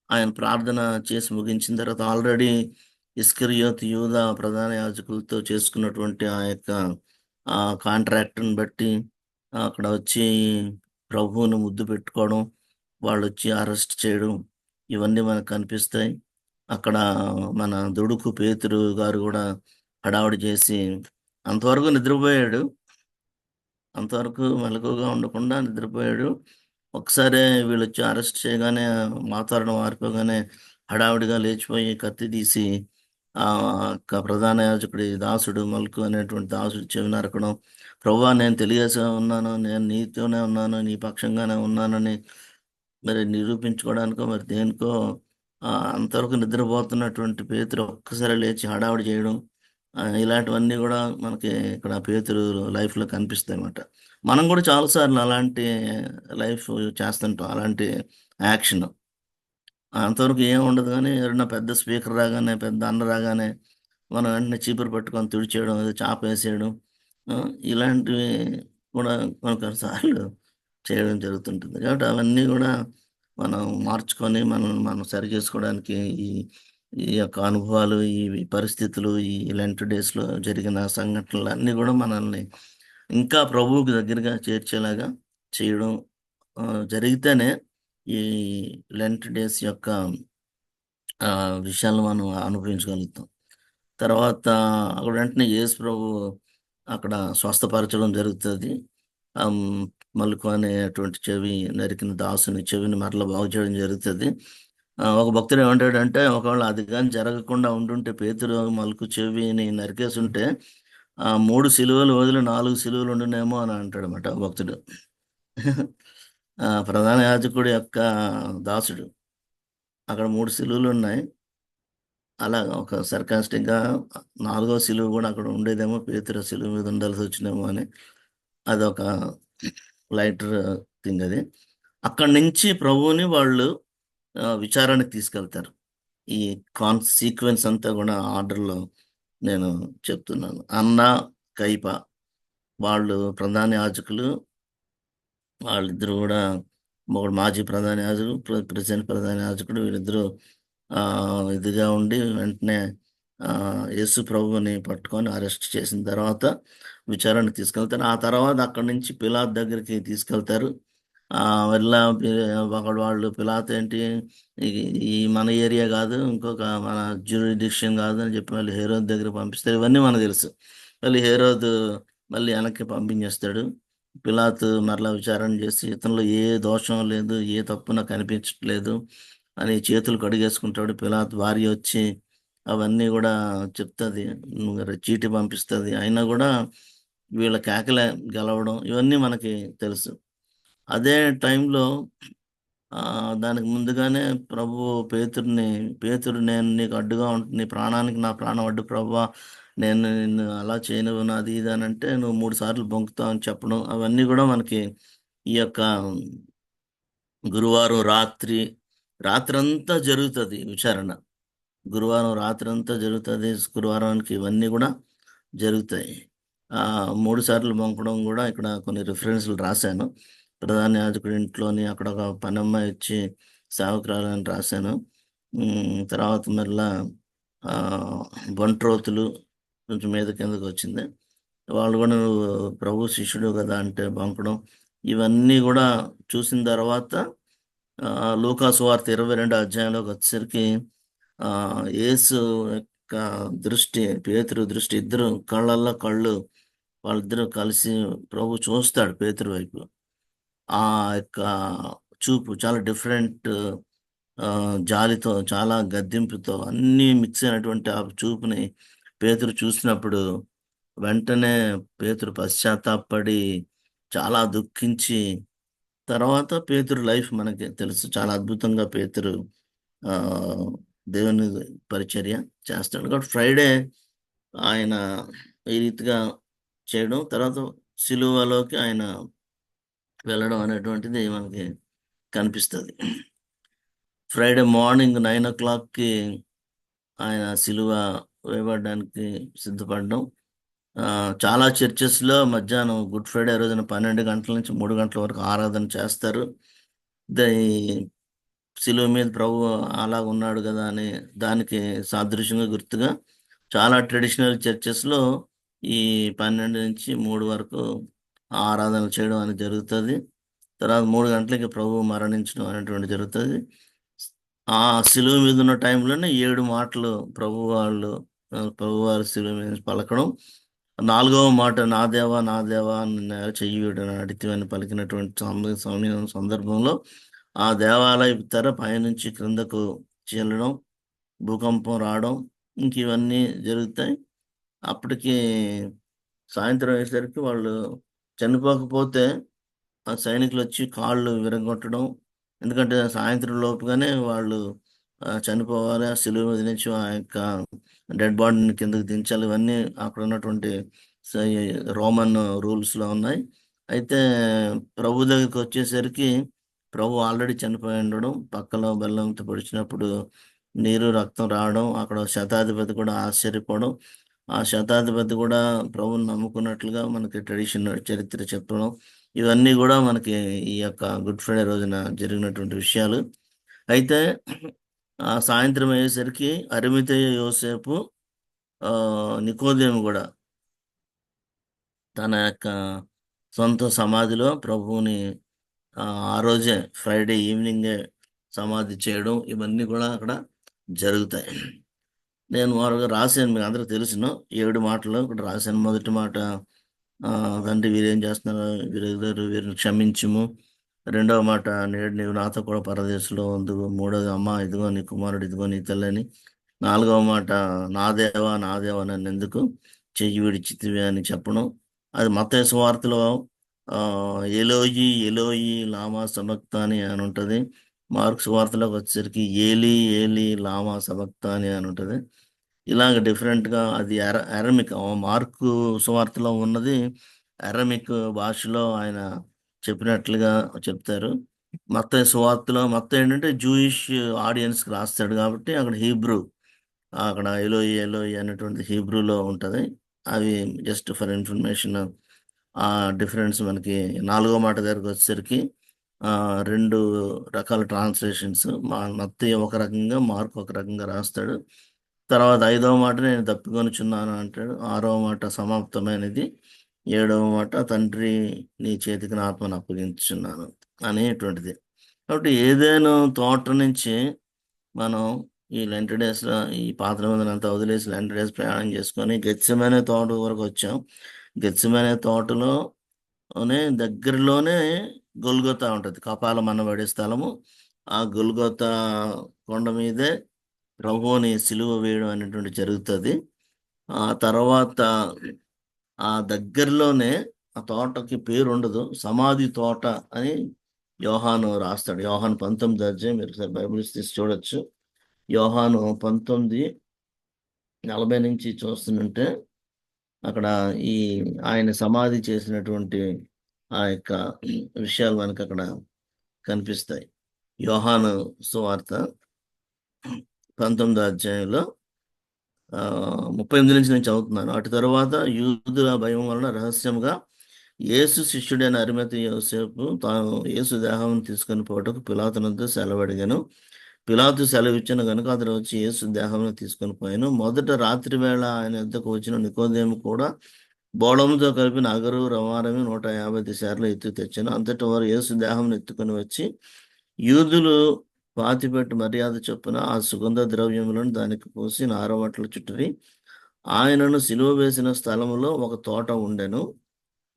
ఆయన ప్రార్థన చేసి ముగించిన తర్వాత ఆల్రెడీ ఇస్కరియోతు యూదా ప్రధాన యాజకులతో చేసుకున్నటువంటి ఆ యొక్క కాంట్రాక్ట్‌ని బట్టి అక్కడ వచ్చి ప్రభువుని ముద్దు పెట్టుకోవడం, వాళ్ళొచ్చి అరెస్ట్ చేయడం, ఇవన్నీ మనకు కనిపిస్తాయి. అక్కడ మన దుడుకు పేతురు గారు గూడా హడావిడి చేసి అంతవరకు నిద్రపోయాడు. అంతవరకు మెలకువగా ఉండకుండా నిద్రపోయాడు. ఒకసారే వీళ్ళొచ్చి అరెస్ట్ చేయగానే వాతావరణం మారిపోగానే హడావిడిగా లేచిపోయి కత్తి తీసి ప్రధాన యాజకుడి దాసుడు మల్కు అనేటువంటి దాసుడు చెవి నరకడం. ప్రభువా నేను తెలియజేసే ఉన్నాను. నేను నీతోనే ఉన్నాను. నీ పక్షంగానే ఉన్నానని మరి నిరూపించుకోవడానికో మరి దేనికో అంతవరకు నిద్రపోతున్నటువంటి పేతురు ఒక్కసారి లేచి హడావిడి చేయడం. ఇలాంటివన్నీ గూడా మనకి ఇక్కడ పేతురు లైఫ్‌లో కనిపిస్తాయన్నమాట. మనం గూడా చాలా సార్లు అలాంటి లైఫ్ చేస్తుంటాం. అలాంటి యాక్షన్. అంతవరకు ఏముండదు గానీ, ఎవరైనా పెద్ద స్పీకర్ రాగానే, పెద్ద అన్న రాగానే, మనం వెంటనే చీపురు పట్టుకొని తుడిచేయడం, ఏదో చాపేసేయడం. ఇలాంటివి కూడా కొన్ని కొన్ని సార్లు చేయడం జరుగుతుంటుంది. కాబట్టి అవన్నీ గూడా మనం మార్చుకొని, మనల్ని మనం సరిచేసుకోవడానికి ఈ ఈ యొక్క అనుభవాలు, ఈ పరిస్థితులు, ఈ లెంట్ డేస్‌లో జరిగిన సంఘటనలన్నీ గూడా మనల్ని ఇంకా ప్రభువుకి దగ్గరగా చేర్చేలాగా చేయడం జరిగితేనే ఈ లెంట్ డేస్ యొక్క విషయాలను మనం అనుభవించగలుగుతాం. తర్వాత అక్కడ వెంటనే యేసు ప్రభు అక్కడ స్వస్థపరచడం జరుగుతది. మలుకు అనేటువంటి చెవి నరికిన దాసుని చెవిని మరలా బాగు చేయడం జరుగుతది. ఒక భక్తుడు ఏమంటాడంటే, ఒకవేళ అది గాని జరగకుండా ఉండుంటే పేతురు మలుకు చెవిని నరికేసుంటే 3 సిలువలు వదిలి 4 సిలువలు ఉండునేమో అని అంటాడన్నమాట భక్తుడు. ప్రధాన యాజకుడి యొక్క దాసుడు. అక్కడ 3 సిలువలున్నాయి. అలాగా ఒక సర్కాస్టిక్‌గా నాలుగో సిలువ గూడా అక్కడ ఉండేదేమో, పేతురు సిలువ మీద ఉండాల్సొచ్చిందేమో అని అదొక లైటర్ థింగ్ అది. అక్కడి నుంచి ప్రభువుని వాళ్ళు విచారణకు తీసుకెళ్తారు. ఈ సీక్వెన్స్ అంతా గూడా ఆర్డర్‌లో నేను చెప్తున్నాను. అన్న, కయప వాళ్ళు ప్రధాన యాజకులు. వాళ్ళిద్దరూ గూడా ఒకడు మాజీ ప్రధాన యాజకుడు, ప్రెసిడెంట్ ప్రధాన యాజకుడు, వీరిద్దరూ ఇదిగా ఉండి వెంటనే యేసు ప్రభువుని పట్టుకొని అరెస్ట్ చేసిన తర్వాత విచారణకు తీసుకెళ్తారు. ఆ తర్వాత అక్కడి నుంచి పిలాత్ దగ్గరికి తీసుకెళ్తారు. వెళ్ళా ఒకడు వాళ్ళు పిలాత్ ఏంటి, ఈ ఈ మన ఏరియా కాదు, ఇంకొక మన జ్యూరిడిక్షన్ కాదు అని చెప్పి మళ్ళీ హేరోద్ దగ్గర పంపిస్తారు. ఇవన్నీ మనకు తెలుసు. మళ్ళీ హేరోద్ మళ్ళీ వెనక్కి పంపించేస్తాడు. పిలాతు మరలా విచారణ చేసి ఇతనిలో ఏ దోషం లేదు, ఏ తప్పు నాకు కనిపించట్లేదు అని చేతులు కడిగేసుకుంటాడు. పిలాతు భార్య వచ్చి అవన్నీ కూడా చెప్తుంది, చీటి పంపిస్తుంది. అయినా కూడా వీళ్ళ కేకలే గెలవడం ఇవన్నీ మనకి తెలుసు. అదే టైంలో దానికి ముందుగానే ప్రభు పేతురు నేను నీకు అడ్డుగా ఉంటుంది, నీ ప్రాణానికి నా ప్రాణం అడ్డు ప్రభువా, నేను నిన్ను అలా చేయనివ్వను, అది ఇది అని అంటే నువ్వు 3 సార్లు బొంకుతావు అని చెప్పడం, అవన్నీ కూడా మనకి ఈ యొక్క గురువారం రాత్రంతా జరుగుతుంది విచారణ. గురువారం రాత్రంతా జరుగుతుంది. శుక్రవారానికి ఇవన్నీ కూడా జరుగుతాయి. 3 సార్లు బొంకడం కూడా ఇక్కడ కొన్ని రిఫరెన్స్లు రాశాను. ప్రధాన యాజకుడి ఇంట్లోని అక్కడ ఒక పనమ్మాయి వచ్చి సేవకురాలని రాశాను. తర్వాత మళ్ళా బంట్రోతులు కొంచెం మీద కిందకు వచ్చింది. వాళ్ళు కూడా నువ్వు ప్రభు శిష్యుడు కదా అంటే బొంకడం, ఇవన్నీ కూడా చూసిన తర్వాత లూకాసు వార్త 22 అధ్యాయంలోకి వచ్చేసరికి యేసు యొక్క దృష్టి, పేతురు దృష్టి, ఇద్దరు కళ్ళల్లో కళ్ళు, వాళ్ళిద్దరూ కలిసి ప్రభు చూస్తాడు పేతురు వైపు. ఆ యొక్క చూపు చాలా డిఫరెంట్, జాలితో, చాలా గద్దింపుతో అన్నీ మిక్స్ అయినటువంటి ఆ చూపుని పేతురు చూసినప్పుడు వెంటనే పేతురు పశ్చాత్తాపడి చాలా దుఃఖించి, తర్వాత పేతురు లైఫ్ మనకి తెలుసు. చాలా అద్భుతంగా పేతురు ఆ దేవుని పరిచర్య చేస్తాడు. కాబట్టి ఫ్రైడే ఆయన ఈ రీతిగా చేయడం, తర్వాత సిలువలోకి ఆయన వెళ్ళడం అనేటువంటిది మనకి కనిపిస్తుంది. ఫ్రైడే మార్నింగ్ 9 o'clockకి ఆయన సిలువ వేయబడడానికి సిద్ధపడడం. చాలా చర్చెస్లో మధ్యాహ్నం గుడ్ ఫ్రైడే రోజున 12 గంటల నుంచి 3 గంటల వరకు ఆరాధన చేస్తారు. సిలువ మీద ప్రభు అలా ఉన్నాడు కదా అని దానికి సాదృశ్యంగా గుర్తుగా చాలా ట్రెడిషనల్ చర్చెస్లో ఈ 12 నుంచి 3 వరకు ఆరాధన చేయడం అనేది జరుగుతుంది. తర్వాత 3 గంటలకి ప్రభు మరణించడం అనేటువంటి జరుగుతుంది. ఆ సిలువ మీద ఉన్న టైంలోనే 7 మాటలు ప్రభువారు సిలువ మీద పలకడం, 4వ మాట నా దేవా నా దేవా చెయ్యి అడితివని పలికినటువంటి సందర్భంలో ఆ దేవాలయ తెర పైనుంచి క్రిందకు చీలడం, భూకంపం రావడం, ఇంక ఇవన్నీ జరుగుతాయి. అప్పటికి సాయంత్రం అయ్యేసరికి వాళ్ళు చనిపోకపోతే ఆ సైనికులు వచ్చి కాళ్ళు విరగొట్టడం, ఎందుకంటే సాయంత్రం లోపుగానే వాళ్ళు చనిపోవాలి, ఆ సిలువ మీద నుంచి ఆ యొక్క డెడ్ బాడీని కిందకి దించాలి. ఇవన్నీ అక్కడ ఉన్నటువంటి రోమన్ రూల్స్లో ఉన్నాయి. అయితే ప్రభు దగ్గరికి వచ్చేసరికి ప్రభు ఆల్రెడీ చనిపోయి ఉండడం, పక్కలో బెల్లంతో పొడిచినప్పుడు నీరు రక్తం రావడం, అక్కడ శతాధిపతి కూడా ఆశ్చర్యపోవడం, ఆ శతాధిపతి కూడా ప్రభుని నమ్ముకున్నట్లుగా మనకి ట్రెడిషన్ చరిత్ర చెప్పడం, ఇవన్నీ కూడా మనకి ఈ యొక్క గుడ్ ఫ్రైడే రోజున జరిగినటువంటి విషయాలు. అయితే ఆ సాయంత్రం అయ్యేసరికి అరిమతయ యోసేపు, నికోదేము కూడా తన యొక్క సొంత సమాధిలో ప్రభువుని ఆ రోజే ఫ్రైడే ఈవినింగే సమాధి చేయడం, ఇవన్నీ కూడా అక్కడ జరుగుతాయి. నేను వారుగా రాశాను, మీకు అందరికి తెలుసును 7 మాటలు ఇక్కడ రాశాను. మొదటి మాట, తండ్రి వీరేం చేస్తున్నారు, వీరిని క్షమించుము. 2వ మాట, నేడు నీవు నాతో కూడా పరదేశంలో ఉందువు. 3వది, అమ్మ ఇదిగో నీ కుమారుడు, ఇదిగో నీ తల్లని. 4వ మాట, నా దేవా నన్ను ఎందుకు చెయ్యి విడిచితివి అని చెప్పడం. అది మత్తయి సువార్తలో ఎలోయి ఎలోయి లామా సబక్తాని అని ఉంటుంది. మార్క్స్ వార్తలోకి వచ్చేసరికి ఏలి ఏలి లామా సబక్తాని అని ఉంటుంది. ఇలాగ డిఫరెంట్గా అది అరమిక్, మార్కు సువార్తలో ఉన్నది అరమిక్ భాషలో ఆయన చెప్పినట్లుగా చెప్తారు. మత్తయి సువార్తలో ఏంటంటే జూయిష్ ఆడియన్స్కి రాస్తాడు కాబట్టి అక్కడ హీబ్రూ, అక్కడ ఎలోయి ఎలోయి అనేటువంటి హీబ్రూలో ఉంటుంది. అవి జస్ట్ ఫర్ ఇన్ఫర్మేషన్. ఆ డిఫరెన్స్ మనకి 4వ మాట దగ్గరకు వచ్చేసరికి రెండు రకాల ట్రాన్స్లేషన్స్. మత్తయి ఒక రకంగా, మార్కు ఒక రకంగా రాస్తాడు. తర్వాత 5వ మాట నేను తప్పికొనుచున్నాను అంటాడు. 6వ మాట సమాప్తమైనది. 7వ మాట తండ్రి నీ చేతికి నా ఆత్మను అప్పగించుచున్నాను అనేటువంటిది. కాబట్టి ఏదైనా తోట నుంచి మనం ఈ లెంట్ డేస్లో ఈ పాత నిబంధన అంతా వదిలేసి లెంట్ డేస్ ప్రయాణం చేసుకొని గెత్సెమనే తోట వరకు వచ్చాం. గెత్సెమనే తోటలోనే దగ్గరలోనే గొల్గొతా ఉంటుంది, కపాల మన్నబడే స్థలము. ఆ గొల్గొతా కొండ మీదే ప్రభువుని సిలువ వేయడం అనేటువంటి జరుగుతుంది. ఆ తర్వాత ఆ దగ్గరలోనే, ఆ తోటకి పేరు ఉండదు, సమాధి తోట అని యోహాను రాస్తాడు. యోహాను 19 అధ్యాయం, మీరు ఒకసారి బైబిల్ తీసి చూడొచ్చు. యోహాను 19:40 నుంచి చూస్తుంటే అక్కడ ఈ ఆయన సమాధి చేసినటువంటి ఆ యొక్క విషయాలు మనకు అక్కడ కనిపిస్తాయి. యోహాను సువార్త 19 అధ్యాయంలో 38 నుంచి నేను చదువుతున్నాను. అటు తరువాత యూదుల భయం వలన రహస్యముగా యేసు శిష్యుడైన అరిమతయి యోసేపు తాను యేసు దేహం తీసుకొని పోవటకు పిలాతునొద్ద సెలవడిగాను. పిలాతు సెలవిచ్చిన గనుక అతడు వచ్చి యేసు దేహం తీసుకొని పోయాను. మొదట రాత్రి వేళ ఆయన వద్దకు వచ్చిన నికోదేము కూడా బోళముతో కలిపిన అగరు రవారమి 150 దశార్లు ఎత్తు తెచ్చాను. అంతటి వారు యేసు దేహం ఎత్తుకొని వచ్చి యూదులు పాతిపెట్టి మర్యాద చొప్పున ఆ సుగంధ ద్రవ్యములను దానికి పోసి నారవట్ల చుట్టరి ఆయనను సిలువ వేసిన స్థలములో ఒక తోట ఉండెను.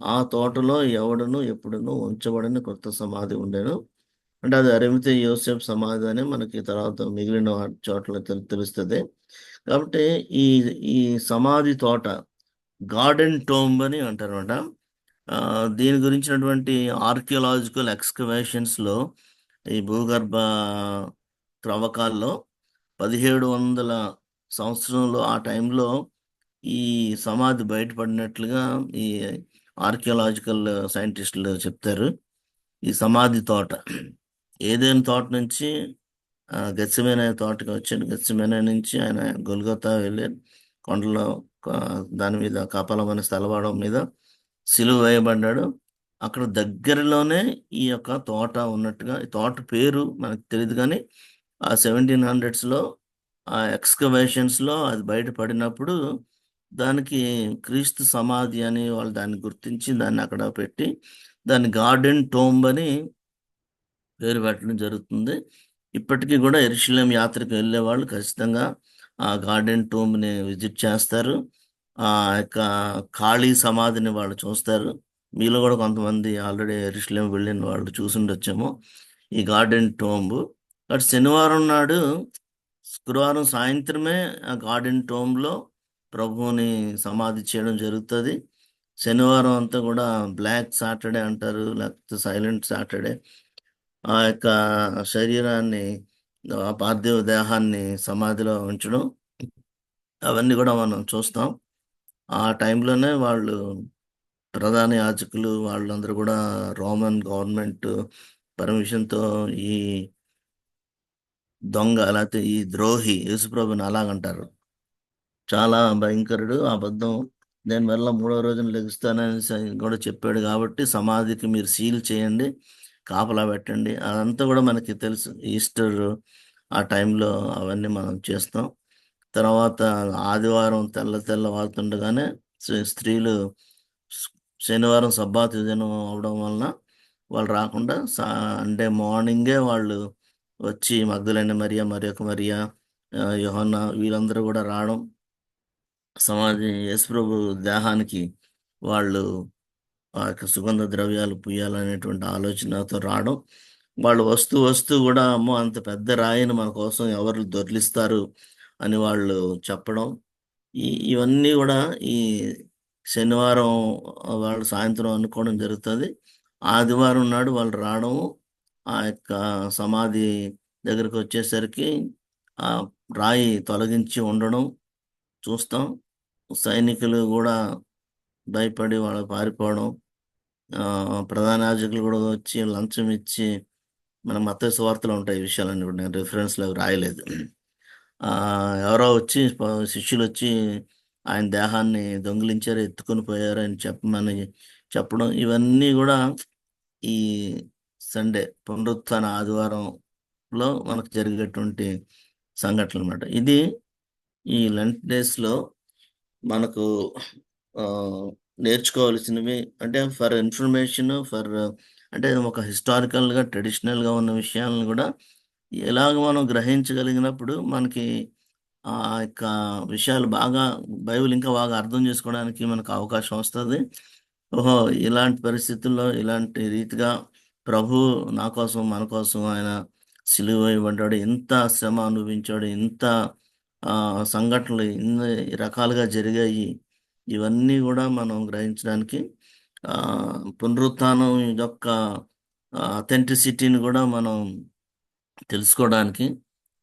ఆ తోటలో ఎవడను ఎప్పుడును ఉంచబడని కొత్త సమాధి ఉండెను. అంటే అది అరిమతయి యోసేపు సమాధి అని మనకి తర్వాత మిగిలిన చోట్ల తెలుస్తుంది. కాబట్టి ఈ ఈ సమాధి తోట గార్డెన్ టోంబ్ అని అంటారన్నమాట. దీని గురించినటువంటి ఆర్కియలాజికల్ ఎక్స్కవేషన్స్లో, ఈ భూగర్భ త్రవ్వకాల్లో 1700 సంవత్సరంలో ఆ టైంలో ఈ సమాధి బయటపడినట్లుగా ఈ ఆర్కియలాజికల్ సైంటిస్టులు చెప్తారు. ఈ సమాధి తోట ఏదైనా తోట నుంచి గెత్సెమనే తోటకి వచ్చాడు. గెత్సెమనే నుంచి ఆయన గొల్గొతా వెళ్ళి కొండలో దాని మీద కపాలమైన స్థలవాడం మీద సిలువ వేయబడ్డాడు. అక్కడ దగ్గరలోనే ఈ యొక్క తోట ఉన్నట్టుగా, ఈ తోట పేరు మనకు తెలియదు కానీ ఆ 1700s ఆ ఎక్స్కవేషన్స్లో అది బయటపడినప్పుడు దానికి క్రీస్తు సమాధి అని వాళ్ళు దాన్ని గుర్తించి దాన్ని అక్కడ పెట్టి దాన్ని గార్డెన్ టోంబ్ అని పేరు పెట్టడం జరుగుతుంది. ఇప్పటికీ కూడా యెరూషలేం యాత్రకు వెళ్ళే వాళ్ళు ఖచ్చితంగా ఆ గార్డెన్ టోంబ్ని విజిట్ చేస్తారు. ఆ యొక్క ఖాళీ సమాధిని వాళ్ళు చూస్తారు. మీలో కూడా కొంతమంది ఆల్రెడీ యెరూషలేం వెళ్ళిన వాళ్ళు చూసుండొచ్చేమో ఈ గార్డెన్ టోంబ్. బట్ శనివారం నాడు, శుక్రవారం సాయంత్రమే ఆ గార్డెన్ టోంబ్లో ప్రభువుని సమాధి చేయడం జరుగుతుంది. శనివారం అంతా కూడా బ్లాక్ సాటర్డే అంటారు, లేకపోతే సైలెంట్ సాటర్డే. ఆ యొక్క శరీరాన్ని, ఆ పార్థివ దేహాన్ని సమాధిలో ఉంచడం, అవన్నీ కూడా మనం చూస్తాం. ఆ టైంలోనే వాళ్ళు ప్రధాన యాజకులు వాళ్ళందరూ కూడా రోమన్ గవర్నమెంట్ పర్మిషన్తో ఈ దొంగ, లేకపోతే ఈ ద్రోహి యేసుప్రభుని అలాగంటారు, చాలా భయంకరుడు, అబద్ధం, నేను మళ్ళీ 3వ రోజున లెగుస్తానని కూడా చెప్పాడు. కాబట్టి సమాధికి మీరు సీల్ చేయండి, కాపలా పెట్టండి. అదంతా కూడా మనకి తెలుసు. ఈస్టర్ ఆ టైంలో అవన్నీ మనం చేస్తాం. తర్వాత ఆదివారం తెల్లవారుతుండగానే స్త్రీలు శనివారం సబ్బాతు దినం అవడం వలన వాళ్ళు రాకుండా సండే మార్నింగే వాళ్ళు వచ్చి మగ్దలేని మరియా, మరియొక మరియా, యోహన్నా వీళ్ళందరూ కూడా రావడం, సమాధి యేసుప్రభు దేహానికి వాళ్ళు ఆ యొక్క సుగంధ ద్రవ్యాలు పుయ్యాలనేటువంటి ఆలోచనతో రావడం, వాళ్ళు వస్తూ వస్తూ కూడా అమ్మో అంత పెద్ద రాయిని మన కోసం ఎవరు దొర్లిస్తారు అని వాళ్ళు చెప్పడం, ఇవన్నీ కూడా ఈ శనివారం వాళ్ళు సాయంత్రం అనుకోవడం జరుగుతుంది. ఆదివారం నాడు వాళ్ళు రావడం, ఆ యొక్క సమాధి దగ్గరికి వచ్చేసరికి ఆ రాయి తొలగించి ఉండడం చూస్తాం. సైనికులు కూడా భయపడి వాళ్ళు పారిపోవడం, ప్రధాన యాజకులు కూడా వచ్చి లంచం ఇచ్చి, మన మత్తయి సువార్తలో ఉంటాయి ఈ విషయాలన్నీ కూడా, నేను రిఫరెన్స్లో రాయలేదు. ఎవరో వచ్చి శిష్యులు వచ్చి ఆయన దేహాన్ని దొంగిలించారు, ఎత్తుకొని పోయారు అని చెప్పమని చెప్పడం, ఇవన్నీ కూడా ఈ సండే, పునరుత్థాన ఆదివారంలో మనకు జరిగేటువంటి సంఘటనలు అన్నమాట. ఇది ఈ లెంట్ డేస్లో మనకు ఆ, నేర్చుకోవాల్సినవి, అంటే ఫర్ ఇన్ఫర్మేషన్, అంటే ఒక హిస్టారికల్గా ట్రెడిషనల్గా ఉన్న విషయాలను కూడా ఎలాగ మనం గ్రహించగలిగినప్పుడు మనకి ఆ యొక్క విషయాలు బాగా, బైబిల్ ఇంకా బాగా అర్థం చేసుకోవడానికి మనకు అవకాశం వస్తుంది. ఓహో, ఇలాంటి పరిస్థితుల్లో ఇలాంటి రీతిగా ప్రభు నా కోసం మన కోసం ఆయన సిలువ వేయబడ్డాడు, ఇంత శ్రమ అనుభవించాడు, ఇంత సంఘటనలు ఇన్ని రకాలుగా జరిగాయి. ఇవన్నీ కూడా మనం గ్రహించడానికి ఆ, పునరుత్థానం యొక్క అథెంటిసిటీని కూడా మనం తెలుసుకోవడానికి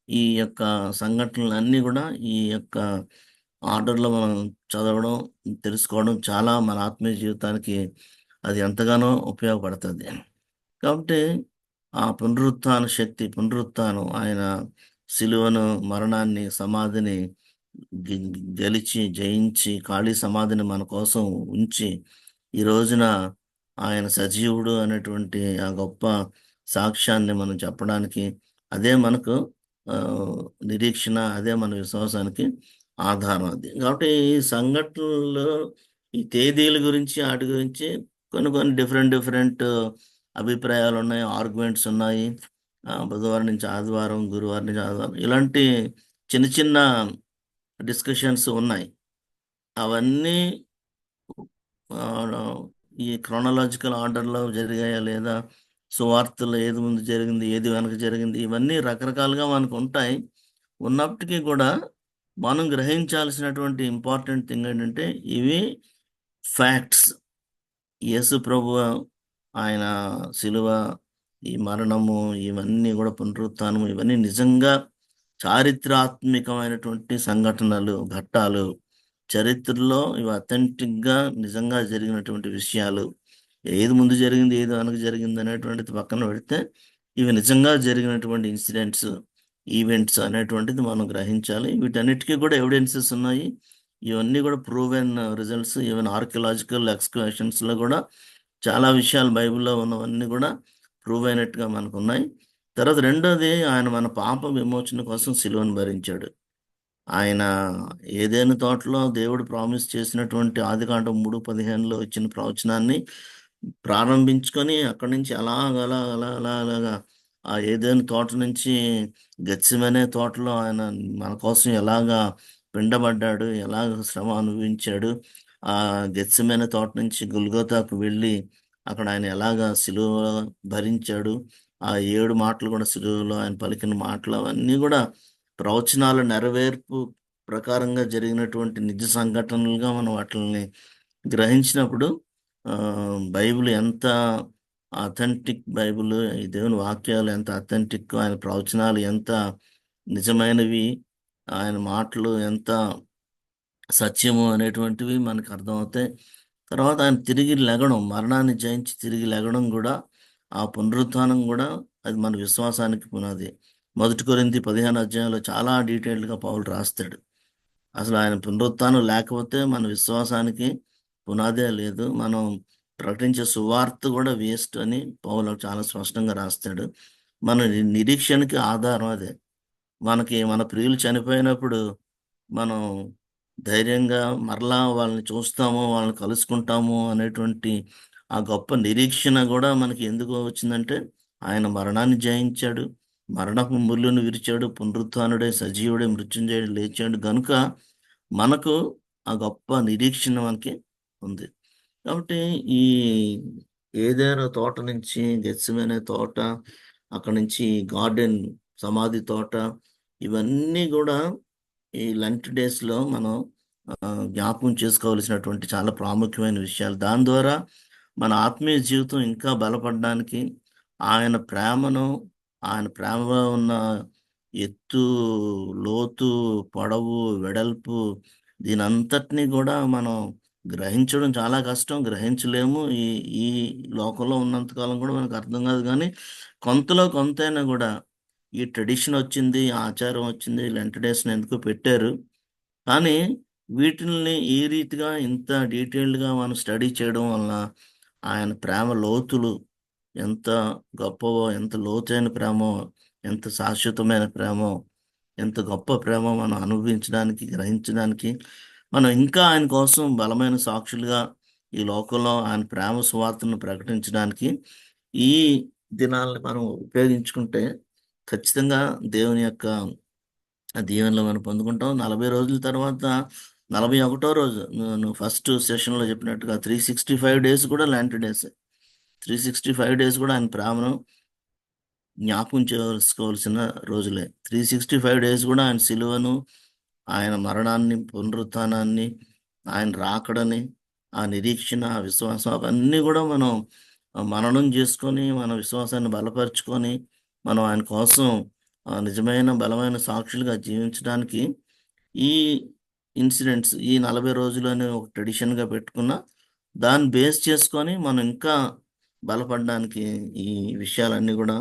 ఈ యొక్క సంఘటనలన్నీ కూడా ఈ యొక్క ఆర్డర్లో మనం చదవడం, తెలుసుకోవడం చాలా మన ఆత్మీయ జీవితానికి అది ఎంతగానో ఉపయోగపడుతుంది. కాబట్టి ఆ పునరుత్థాన శక్తి, పునరుత్థానం, ఆయన సిలువను, మరణాన్ని, సమాధిని గెలిచి జయించి ఖాళీ సమాధిని మన కోసం ఉంచి ఈ రోజున ఆయన సజీవుడు అనేటువంటి ఆ గొప్ప సాక్ష్యాన్ని మనం చెప్పడానికి అదే మనకు ఆ, నిరీక్షణ, అదే మన విశ్వాసానికి ఆధారం అది. కాబట్టి ఈ సంఘటనలు, ఈ తేదీల గురించి వాటి గురించి కొన్ని కొన్ని డిఫరెంట్ అభిప్రాయాలు ఉన్నాయి, ఆర్గ్యుమెంట్స్ ఉన్నాయి. బుధవారం నుంచి ఆదివారం, గురువారం నుంచి ఆదివారం, ఇలాంటి చిన్న చిన్న డిస్కషన్స్ ఉన్నాయి. అవన్నీ ఆ, ఈ క్రోనలాజికల్ ఆర్డర్లో జరిగాయా లేదా, సువార్తలో ఏది ముందు జరిగింది, ఏది వెనక జరిగింది, ఇవన్నీ రకరకాలుగా మనకు ఉంటాయి. ఉన్నప్పటికీ కూడా మనం గ్రహించాల్సినటువంటి ఇంపార్టెంట్ థింగ్ ఏంటంటే ఇవి ఫ్యాక్ట్స్. యేసు ప్రభు ఆయన శిలువ, ఈ మరణము, ఇవన్నీ కూడా పునరుత్థానము, ఇవన్నీ నిజంగా చారిత్రాత్మకమైనటువంటి సంఘటనలు, ఘట్టాలు. చరిత్రలో ఇవి అథెంటిక్గా నిజంగా జరిగినటువంటి విషయాలు. ఏది ముందు జరిగింది, ఏది వెనక జరిగింది అనేటువంటిది పక్కన పెడితే ఇవి నిజంగా జరిగినటువంటి ఇన్సిడెంట్స్, ఈవెంట్స్ అనేటువంటిది మనం గ్రహించాలి. వీటన్నిటికీ కూడా ఎవిడెన్సెస్ ఉన్నాయి. ఇవన్నీ కూడా ప్రూవెన్ రిజల్ట్స్. ఈవెన్ ఆర్కియలాజికల్ ఎక్స్కవేషన్స్లో కూడా చాలా విషయాలు బైబిల్లో ఉన్నవన్నీ కూడా ప్రూవ్ అయినట్టుగా మనకు ఉన్నాయి. తర్వాత రెండోది, ఆయన మన పాప విమోచన కోసం సిలువను భరించాడు. ఆయన ఏదైనా తోటలో దేవుడు ప్రామిస్ చేసినటువంటి ఆదికాండం 3:15లో ఇచ్చిన ప్రవచనాన్ని ప్రారంభించుకొని అక్కడి నుంచి అలాగా ఆ ఏదైనా తోట నుంచి గెత్సెమనే తోటలో ఆయన మన కోసం ఎలాగా పిండబడ్డాడు, ఎలాగ శ్రమ అనుభవించాడు, ఆ గెత్సెమనే తోట నుంచి గుల్గోతాకు వెళ్ళి అక్కడ ఆయన ఎలాగా సిలువ భరించాడు, ఆ 7 మాటలు కూడా సిలువలో ఆయన పలికిన మాటలు, అవన్నీ కూడా ప్రవచనాల నెరవేర్పు ప్రకారంగా జరిగినటువంటి నిజ సంఘటనలుగా మనం వాటిని గ్రహించినప్పుడు ఆ, బైబిల్ ఎంత అథెంటిక్, బైబిల్, ఈ దేవుని వాక్యాలు ఎంత అథెంటిక్, ఆయన ప్రవచనాలు ఎంత నిజమైనవి, ఆయన మాటలు ఎంత సత్యము అనేటువంటివి మనకు అర్థమవుతాయి. తర్వాత ఆయన తిరిగి లెగడం, మరణాన్ని జయించి తిరిగి లెగడం కూడా, ఆ పునరుత్థానం కూడా, అది మన విశ్వాసానికి పునాది. 1 కొరింథీ 15 చాలా డీటెయిల్డ్గా పౌలు రాస్తాడు. అసలు ఆయన పునరుత్థానం లేకపోతే మన విశ్వాసానికి పునాదే లేదు, మనం ప్రకటించే సువార్త కూడా వేస్ట్ అని పౌలు చాలా స్పష్టంగా రాస్తాడు. మన నిరీక్షణకి ఆధారం అదే. మనకి మన ప్రియులు చనిపోయినప్పుడు మనం ధైర్యంగా మరలా వాళ్ళని చూస్తాము, వాళ్ళని కలుసుకుంటాము అనేటువంటి ఆ గొప్ప నిరీక్షణ కూడా మనకి ఎందుకు వచ్చిందంటే ఆయన మరణాన్ని జయించాడు, మరణపు ముళ్ళును విరిచాడు, పునరుత్థానుడే, సజీవుడే, మృత్యుంజయుడు లేచాడు గనుక మనకు ఆ గొప్ప నిరీక్షణ మనకి ఉంది. కాబట్టి ఈ ఏదైనా తోట నుంచి గెత్సెమనే తోట, అక్కడి నుంచి గార్డెన్, సమాధి తోట, ఇవన్నీ కూడా ఈ లంచ్ డేస్లో మనం జ్ఞాపకం చేసుకోవాల్సినటువంటి చాలా ప్రాముఖ్యమైన విషయాలు. దాని ద్వారా మన ఆత్మీయ జీవితం ఇంకా బలపడడానికి, ఆయన ప్రేమను, ఆయన ప్రేమలో ఉన్న ఎత్తు, లోతు, పొడవు, వెడల్పు, దీని అంతటినీ కూడా మనం గ్రహించడం చాలా కష్టం, గ్రహించలేము. ఈ ఈ లోకంలో ఉన్నంతకాలం కూడా మనకు అర్థం కాదు. కానీ కొంతలో కొంతైనా కూడా ఈ ట్రెడిషన్ వచ్చింది, ఆచారం వచ్చింది, లెంట్ డేస్ని ఎందుకు పెట్టారు. కానీ వీటిల్ని ఈ రీతిగా ఇంత డీటెయిల్డ్గా మనం స్టడీ చేయడం వలన ఆయన ప్రేమ లోతులు ఎంత గొప్పవో, ఎంత లోతైన ప్రేమో, ఎంత శాశ్వతమైన ప్రేమో, ఎంత గొప్ప ప్రేమో మనం అనుభవించడానికి, గ్రహించడానికి, మనం ఇంకా ఆయన కోసం బలమైన సాక్షులుగా ఈ లోకంలో ఆయన ప్రేమ సువార్తను ప్రకటించడానికి ఈ దినాల్ని మనం ఉపయోగించుకుంటే ఖచ్చితంగా దేవుని యొక్క దీవెనలు మనం పొందుకుంటాం. 40 రోజుల తర్వాత 41వ రోజు నువ్వు ఫస్ట్ సెషన్‌లో చెప్పినట్టుగా 365 డేస్ కూడా లాంటి డేసే. 365 డేస్ కూడా ఆయన ప్రేమను జ్ఞాపకం చేసుకోవాల్సిన రోజులే. 365 డేస్ కూడా ఆయన సిలువను, ఆయన మరణాన్ని, పునరుత్థానాన్ని, ఆయన రాకడని, ఆ నిరీక్షణ, ఆ విశ్వాసం అవన్నీ కూడా మనం మననం చేసుకొని, మన విశ్వాసాన్ని బలపరుచుకొని, మనం ఆయన కోసం నిజమైన బలమైన సాక్షులుగా జీవించడానికి ఈ ఇన్సిడెంట్స్ ఈ 40 రోజులని ఒక ట్రెడిషన్‌గా పెట్టుకున్న, దాన్ని బేస్ చేసుకొని మనం ఇంకా బలపడడానికి ఈ విషయాలన్నీ గూడా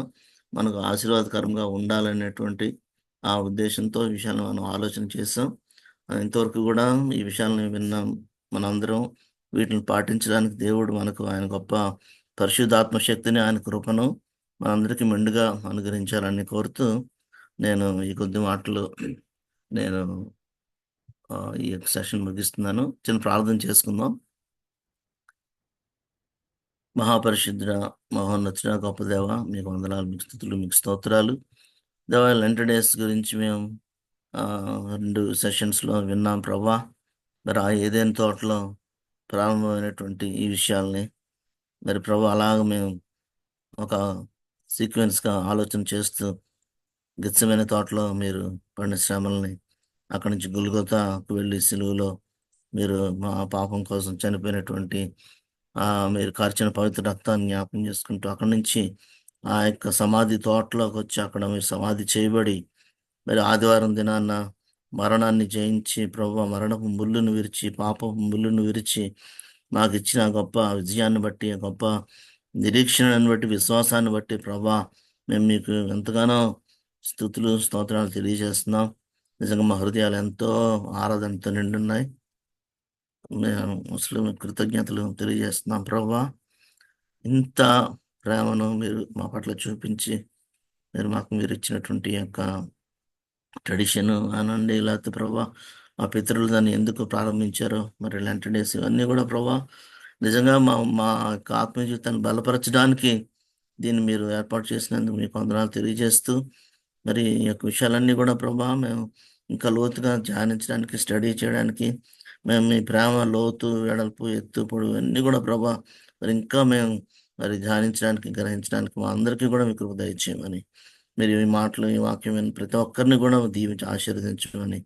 మనకు ఆశీర్వాదకరంగా ఉండాలనేటువంటి ఆ ఉద్దేశంతో ఈ విషయాలను మనం ఆలోచన చేసాం. ఇంతవరకు గూడా ఈ విషయాలను విన్నాం. మనందరం వీటిని పాటించడానికి దేవుడు మనకు ఆయన గొప్ప పరిశుద్ధాత్మ శక్తిని, ఆయన కృపను మనందరికీ మెండుగా అనుగ్రహించాలని కోరుతూ, నేను ఈ కొద్ది మాటలు నేను ఈ యొక్క సెషన్ ముగిస్తున్నాను. చిన్న ప్రార్థన చేసుకుందాం. మహాపరిశుద్ధుడా, మహోన్నతుడా, గొప్ప దేవ, మీకు వందనాలు, మీకు స్తుతులు, మీకు స్తోత్రాలు. దేవా, లెంట్ డేస్ గురించి మేము 2 సెషన్స్‌లో విన్నాం ప్రభా. మరి ఆ ఏదైనా తోటలో ప్రారంభమైనటువంటి ఈ విషయాల్ని మరి ప్రభు అలాగ మేము ఒక సీక్వెన్స్‌గా ఆలోచన చేస్తూ గెత్సెమనే తోటలో మీరు పడిన శ్రమలని, అక్కడి నుంచి గొల్గొతాకు వెళ్ళి సిలువలో మీరు మా పాపం కోసం చనిపోయినటువంటి మీరు కార్చిన పవిత్ర రక్తాన్ని జ్ఞాపకం చేసుకుంటూ అక్కడి నుంచి ఆ యొక్క సమాధి తోటలోకొచ్చి అక్కడ మీరు సమాధి చేయబడి మరి ఆదివారం దినాన మరణాన్ని జయించి ప్రభువా మరణపు ముల్లును విరిచి, పాపపు ముల్లును విరిచి మాకిచ్చిన గొప్ప విజయాన్ని బట్టి, గొప్ప నిరీక్షణను బట్టి, విశ్వాసాన్ని బట్టి ప్రభా మేము మీకు ఎంతగానో స్తుతులు, స్తోత్రాలు తెలియజేస్తున్నాం. నిజంగా మా హృదయాలు ఎంతో ఆరాధనతో నిండున్నాయి. మేము ముస్లిం కృతజ్ఞతలు తెలియజేస్తున్నాం ప్రభువా. ఇంత ప్రేమను మీరు మా పట్ల చూపించి, మీరు ఇచ్చినటువంటి యొక్క ట్రెడిషను అనండి, లేకపోతే ప్రభా మా పితరులు దాన్ని ఎందుకు ప్రారంభించారో, మరి లెంట్ డేస్ ఇవన్నీ కూడా ప్రభా నిజంగా మా మా యొక్క ఆత్మీయ జీవితాన్ని బలపరచడానికి దీన్ని మీరు ఏర్పాటు చేసినందుకు మీకు వందనాలు తెలియజేస్తూ, మరి ఈ యొక్క విషయాలన్నీ కూడా ప్రభా మేము ఇంకా లోతుగా ధ్యానించడానికి, స్టడీ చేయడానికి, మేము మీ ప్రేమ లోతు, వెడల్పు, ఎత్తు, పొడవు అన్నీ కూడా ప్రభా మరి ఇంకా మేము మరి ధ్యానించడానికి, గ్రహించడానికి మా అందరికీ కూడా మీ కృప దయచేయమని, మీరు ఈ మాటలు, ఈ వాక్యం విని ప్రతి ఒక్కరిని కూడా దీవించి ఆశీర్వదించమని,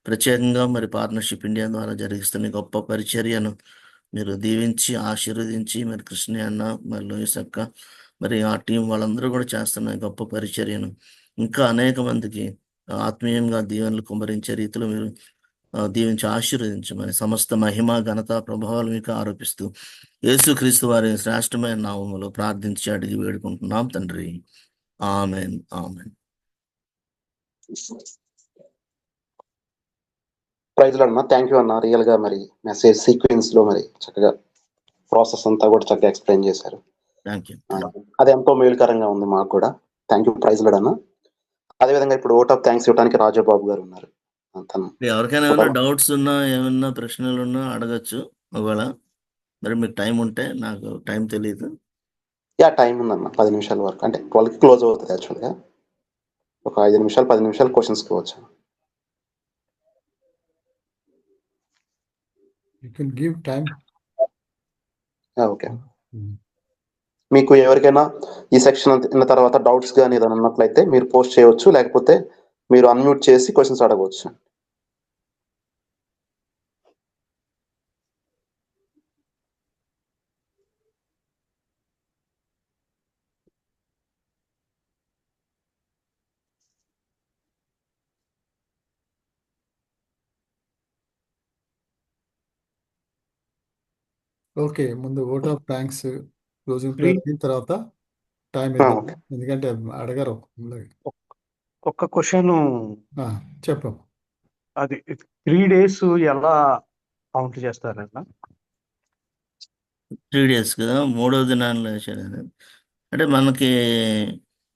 ప్రత్యేకంగా మరి పార్ట్నర్‌షిప్ ఇండియా ద్వారా జరిగిస్తున్న ఈ గొప్ప పరిచర్యను మీరు దీవించి, ఆశీర్వదించి, మరి కృష్ణ అన్న, మరి లూయిస్ అక్క, మరి ఆ టీం వాళ్ళందరూ కూడా చేస్తున్న ఈ గొప్ప పరిచర్యను ఇంకా అనేక మందికి ఆత్మీయంగా దీవెనలు కుమ్మరించే రీతిలో మీరు దీవించి ఆశీర్వదించమని సమస్త మహిమ, ఘనత, ప్రభావాలు మీకు ఆరోపిస్తూ యేసుక్రీస్తు వారి శ్రేష్టమైన నామములో ప్రార్థించి అడిగి వేడుకుంటున్నాం తండ్రి. ఆమెన్. ఆమెన్. ప్రైజ్లాడ్ అన్న, థ్యాంక్ యూ అన్న. రియల్ గా మరి మెసేజ్ సీక్వెన్స్ లో మరి చక్కగా ప్రాసెస్ అంతా కూడా చక్కగా ఎక్స్ప్లెయిన్ చేశారు. Thank you. అది ఎంతో మేలుకరంగా ఉంది మాకు కూడా. థ్యాంక్ యూ, ప్రైజ్లాడ్ అన్న. అదేవిధంగా ఇప్పుడు ఓట్ ఆఫ్ థ్యాంక్స్ ఇవ్వడానికి రాజబాబు గారు ఉన్నారు. తను ఎవరికైనా ఏమైనా డౌట్స్ ఉన్నా, ఏమన్నా ప్రశ్నలు ఉన్నా అడగచ్చు. ఒకవేళ మరి మీకు టైం ఉంటే, నాకు టైం తెలియదు. టైం ఉందన్న 10 నిమిషాల వరకు, అంటే 12కి క్లోజ్ అవుతుంది యాక్చువల్గా. ఒక 5 నిమిషాలు 10 నిమిషాలు క్వశ్చన్స్కి వచ్చు. You can give time. Okay. మీకు ఎవరికైనా ఈ సెక్షన్ అయిన తర్వాత డౌట్స్ కానీ ఏదైనా ఉన్నట్లయితే మీరు పోస్ట్ చేయవచ్చు, లేకపోతే మీరు అన్మ్యూట్ చేసి క్వశ్చన్స్ అడగవచ్చు. ఓకే, ముందు vote of thanks closing prayer అయిన తర్వాత టైం ఇద్దాం, ఓకే. ఎందుకంటే అడగరు. ఒక్క క్వశ్చన్, చెప్పు. అది 3 days ఎలా కౌంట్ చేస్తారన్న? 3 days కదా, 3వ దినాన్ని లేచాడు. అంటే మనకి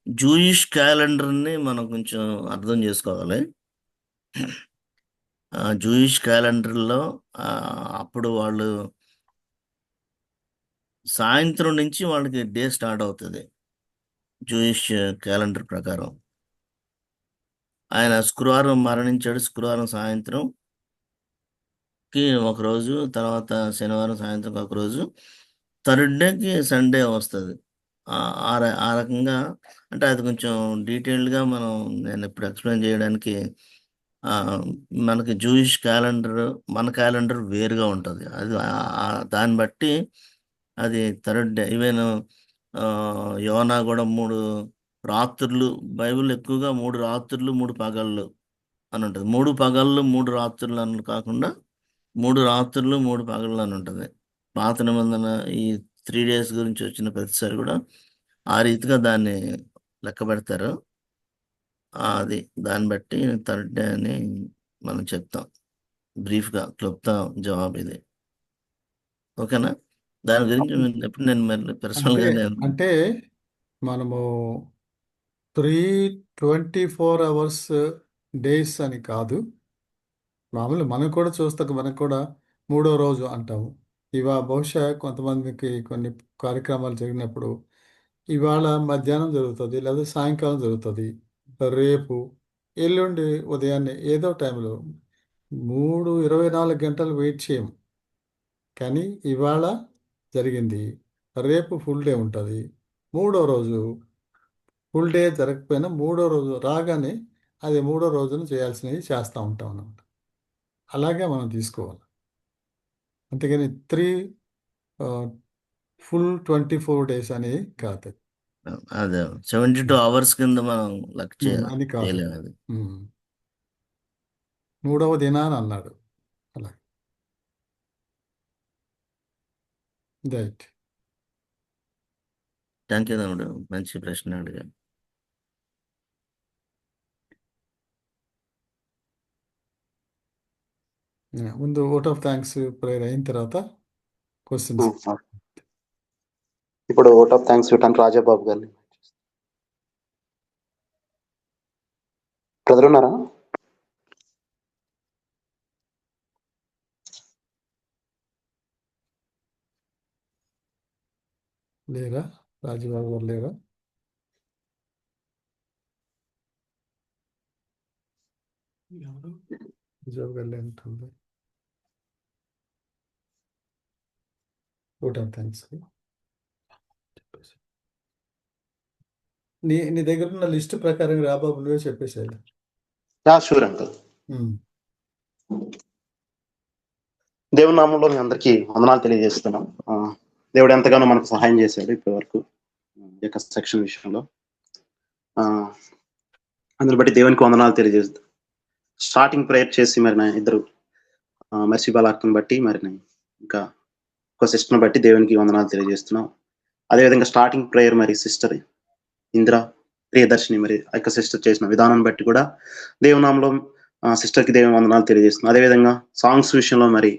జూయిష్ క్యాలెండర్ని మనం కొంచెం అర్థం చేసుకోవాలి. జూయిష్ క్యాలెండర్లో అప్పుడు వాళ్ళు సాయంత్రం నుంచి వాళ్ళకి డే స్టార్ట్ అవుతుంది జూయిష్ క్యాలెండర్ ప్రకారం. ఆయన శుక్రవారం మరణించాడు, శుక్రవారం సాయంత్రంకి ఒకరోజు, తర్వాత శనివారం సాయంత్రం ఒకరోజు, థర్డ్ డేకి సండే వస్తుంది. ఆ రకంగా అంటే అది కొంచెం డీటెయిల్డ్గా నేను ఇప్పుడు ఎక్స్ప్లెయిన్ చేయడానికి మనకి జూయిష్ క్యాలెండర్ మన క్యాలెండర్ వేరుగా ఉంటుంది. అది దాన్ని బట్టి అది థర్డ్ డే. ఈవెన్ యోనా కూడా 3 రాత్రులు, బైబిల్ ఎక్కువగా 3 రాత్రులు 3 పగళ్ళు అని ఉంటుంది. 3 పగళ్ళు 3 రాత్రులు అని కాకుండా 3 రాత్రులు 3 పగళ్ళు అని ఉంటుంది. పాత నిబంధన ఈ 3 days గురించి వచ్చిన ప్రతిసారి కూడా ఆ రీతిగా దాన్ని లెక్క పెడతారు. అది దాన్ని బట్టి థర్డ్ డే అని మనం చెప్తాం. బ్రీఫ్గా క్లుప్త జవాబు ఇది. ఓకేనా? దాని గురించి ఎప్పుడు నేను మళ్ళీ పర్సనల్గా అంటే మనము 324 hours డేస్ అని కాదు. మామూలు మనం కూడా చూస్తాం, మనకు కూడా 3వ రోజు అంటాము. బహుశా కొంతమందికి కొన్ని కార్యక్రమాలు జరిగినప్పుడు ఇవాళ మధ్యాహ్నం జరుగుతుంది, లేదా సాయంకాలం జరుగుతుంది, రేపు ఎల్లుండి ఉదయాన్నే ఏదో టైంలో 24 గంటలు వెయిట్ చేయము. కానీ ఇవాళ జరిగింది, రేపు ఫుల్ డే ఉంటుంది, 3వ రోజు ఫుల్ డే జరగకపోయినా 3వ రోజు రాగానే అది 3వ రోజున చేయాల్సినవి చేస్తూ ఉంటాం అన్నమాట. అలాగే మనం తీసుకోవాలి. అంతేగాని ఫుల్ 24 days అని కాదు. అదే 72 hours కింద మనం లెక్క అది కాదు. చేయలేము. అది 3వ దినాన అన్నాడు. అలా రైట్. థ్యాంక్ యూ తమ్ముడు, మంచి ప్రశ్న అడిగాను. ముందు ఓట్ ఆఫ్ థ్యాంక్స్ ప్రేయర్ అయిన తర్వాత క్వశ్చన్స్. ఇప్పుడు ఓట్ ఆఫ్ థ్యాంక్స్ ఇవ్వటానికి రాజాబాబు గారిని. బ్రదర్ ఉన్నారా? లేరా? రాజబాబు గారు లేరా? ఎవరు? రాజబాబు గారు లేనట్టుంది. Vote of thanks. నీ దగ్గర ఉన్న లిస్ట్ ప్రకారం రాబాబు నువ్వే చెప్పేసేయాలి. Sure uncle. దేవుని నామంలో మీ అందరికీ వందనాలు తెలియజేస్తున్నాం. దేవుడు ఎంతగానో మనకు సహాయం చేశాడు ఇప్పటి వరకు ఈ యొక్క సెక్షన్ విషయంలో. అందుని బట్టి దేవునికి వందనాలు తెలియజేస్తాం. స్టార్టింగ్ ప్రేయర్ చేసి మరి నా ఇద్దరు మర్సి బాలాక్ని బట్టి మరి ఇంకా ఒక సిస్టర్ని బట్టి దేవునికి వందనాలు తెలియజేస్తున్నాం. అదేవిధంగా స్టార్టింగ్ ప్రేయర్ మరి సిస్టర్ ఇందిరా ప్రియదర్శిని మరి ఆ యొక్క సిస్టర్ చేసిన విధానాన్ని బట్టి కూడా దేవునామంలో సిస్టర్కి దేవుని వందనాలు తెలియజేస్తున్నాం. అదేవిధంగా సాంగ్స్ విషయంలో మరి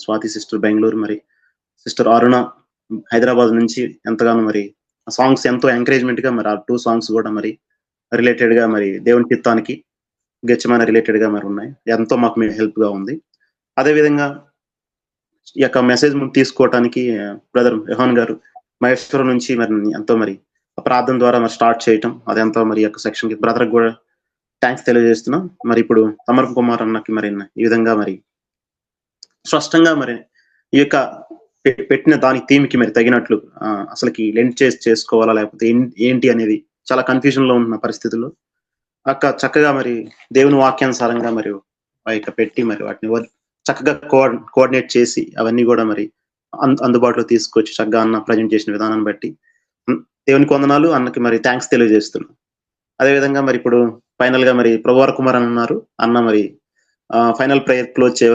స్వాతి సిస్టర్ బెంగళూరు, మరి సిస్టర్ అరుణ హైదరాబాద్ నుంచి ఎంతగానో మరి ఆ సాంగ్స్ ఎంతో ఎంకరేజ్మెంట్ గా మరి ఆ 2 songs కూడా మరి రిలేటెడ్ గా మరి దేవుని చిత్తానికి గెచ్చమైన రిలేటెడ్ గా మరి ఉన్నాయి. ఎంతో మాకు హెల్ప్ గా ఉంది. అదేవిధంగా ఈ యొక్క మెసేజ్ తీసుకోవటానికి బ్రదర్ రెహాన్ గారు మహేశ్వరం నుంచి మరి ఎంతో మరి ప్రార్థన ద్వారా మరి స్టార్ట్ చేయటం, అదెంతో మరి యొక్క సెక్షన్ కి బ్రదర్ కూడా థ్యాంక్స్ తెలియజేస్తున్నాం. మరి ఇప్పుడు సమర్ కుమార్ అన్నకి మరి ఈ విధంగా మరి స్పష్టంగా మరి ఈ యొక్క పెట్టిన దాని థీమ్కి మరి తగినట్లు అసలుకి లెంట్ చేసుకోవాలా లేకపోతే ఏంటి అనేది చాలా కన్ఫ్యూజన్ లో ఉన్న పరిస్థితుల్లో అక్క చక్కగా మరి దేవుని వాక్యానుసారంగా మరి పెట్టి మరి వాటిని చక్కగా కోఆర్డినేట్ చేసి అవన్నీ కూడా మరి అందుబాటులో తీసుకొచ్చి చక్కగా అన్న ప్రజెంట్ చేసిన విధానాన్ని బట్టి దేవునికి వందనాలు, అన్నకి మరి థ్యాంక్స్ తెలియజేస్తున్నాం. అదేవిధంగా మరి ఇప్పుడు ఫైనల్ గా మరి ప్రభువార కుమార్ అని ఉన్నారు, అన్న మరి ఫైనల్ ప్రేయర్ క్లోజ్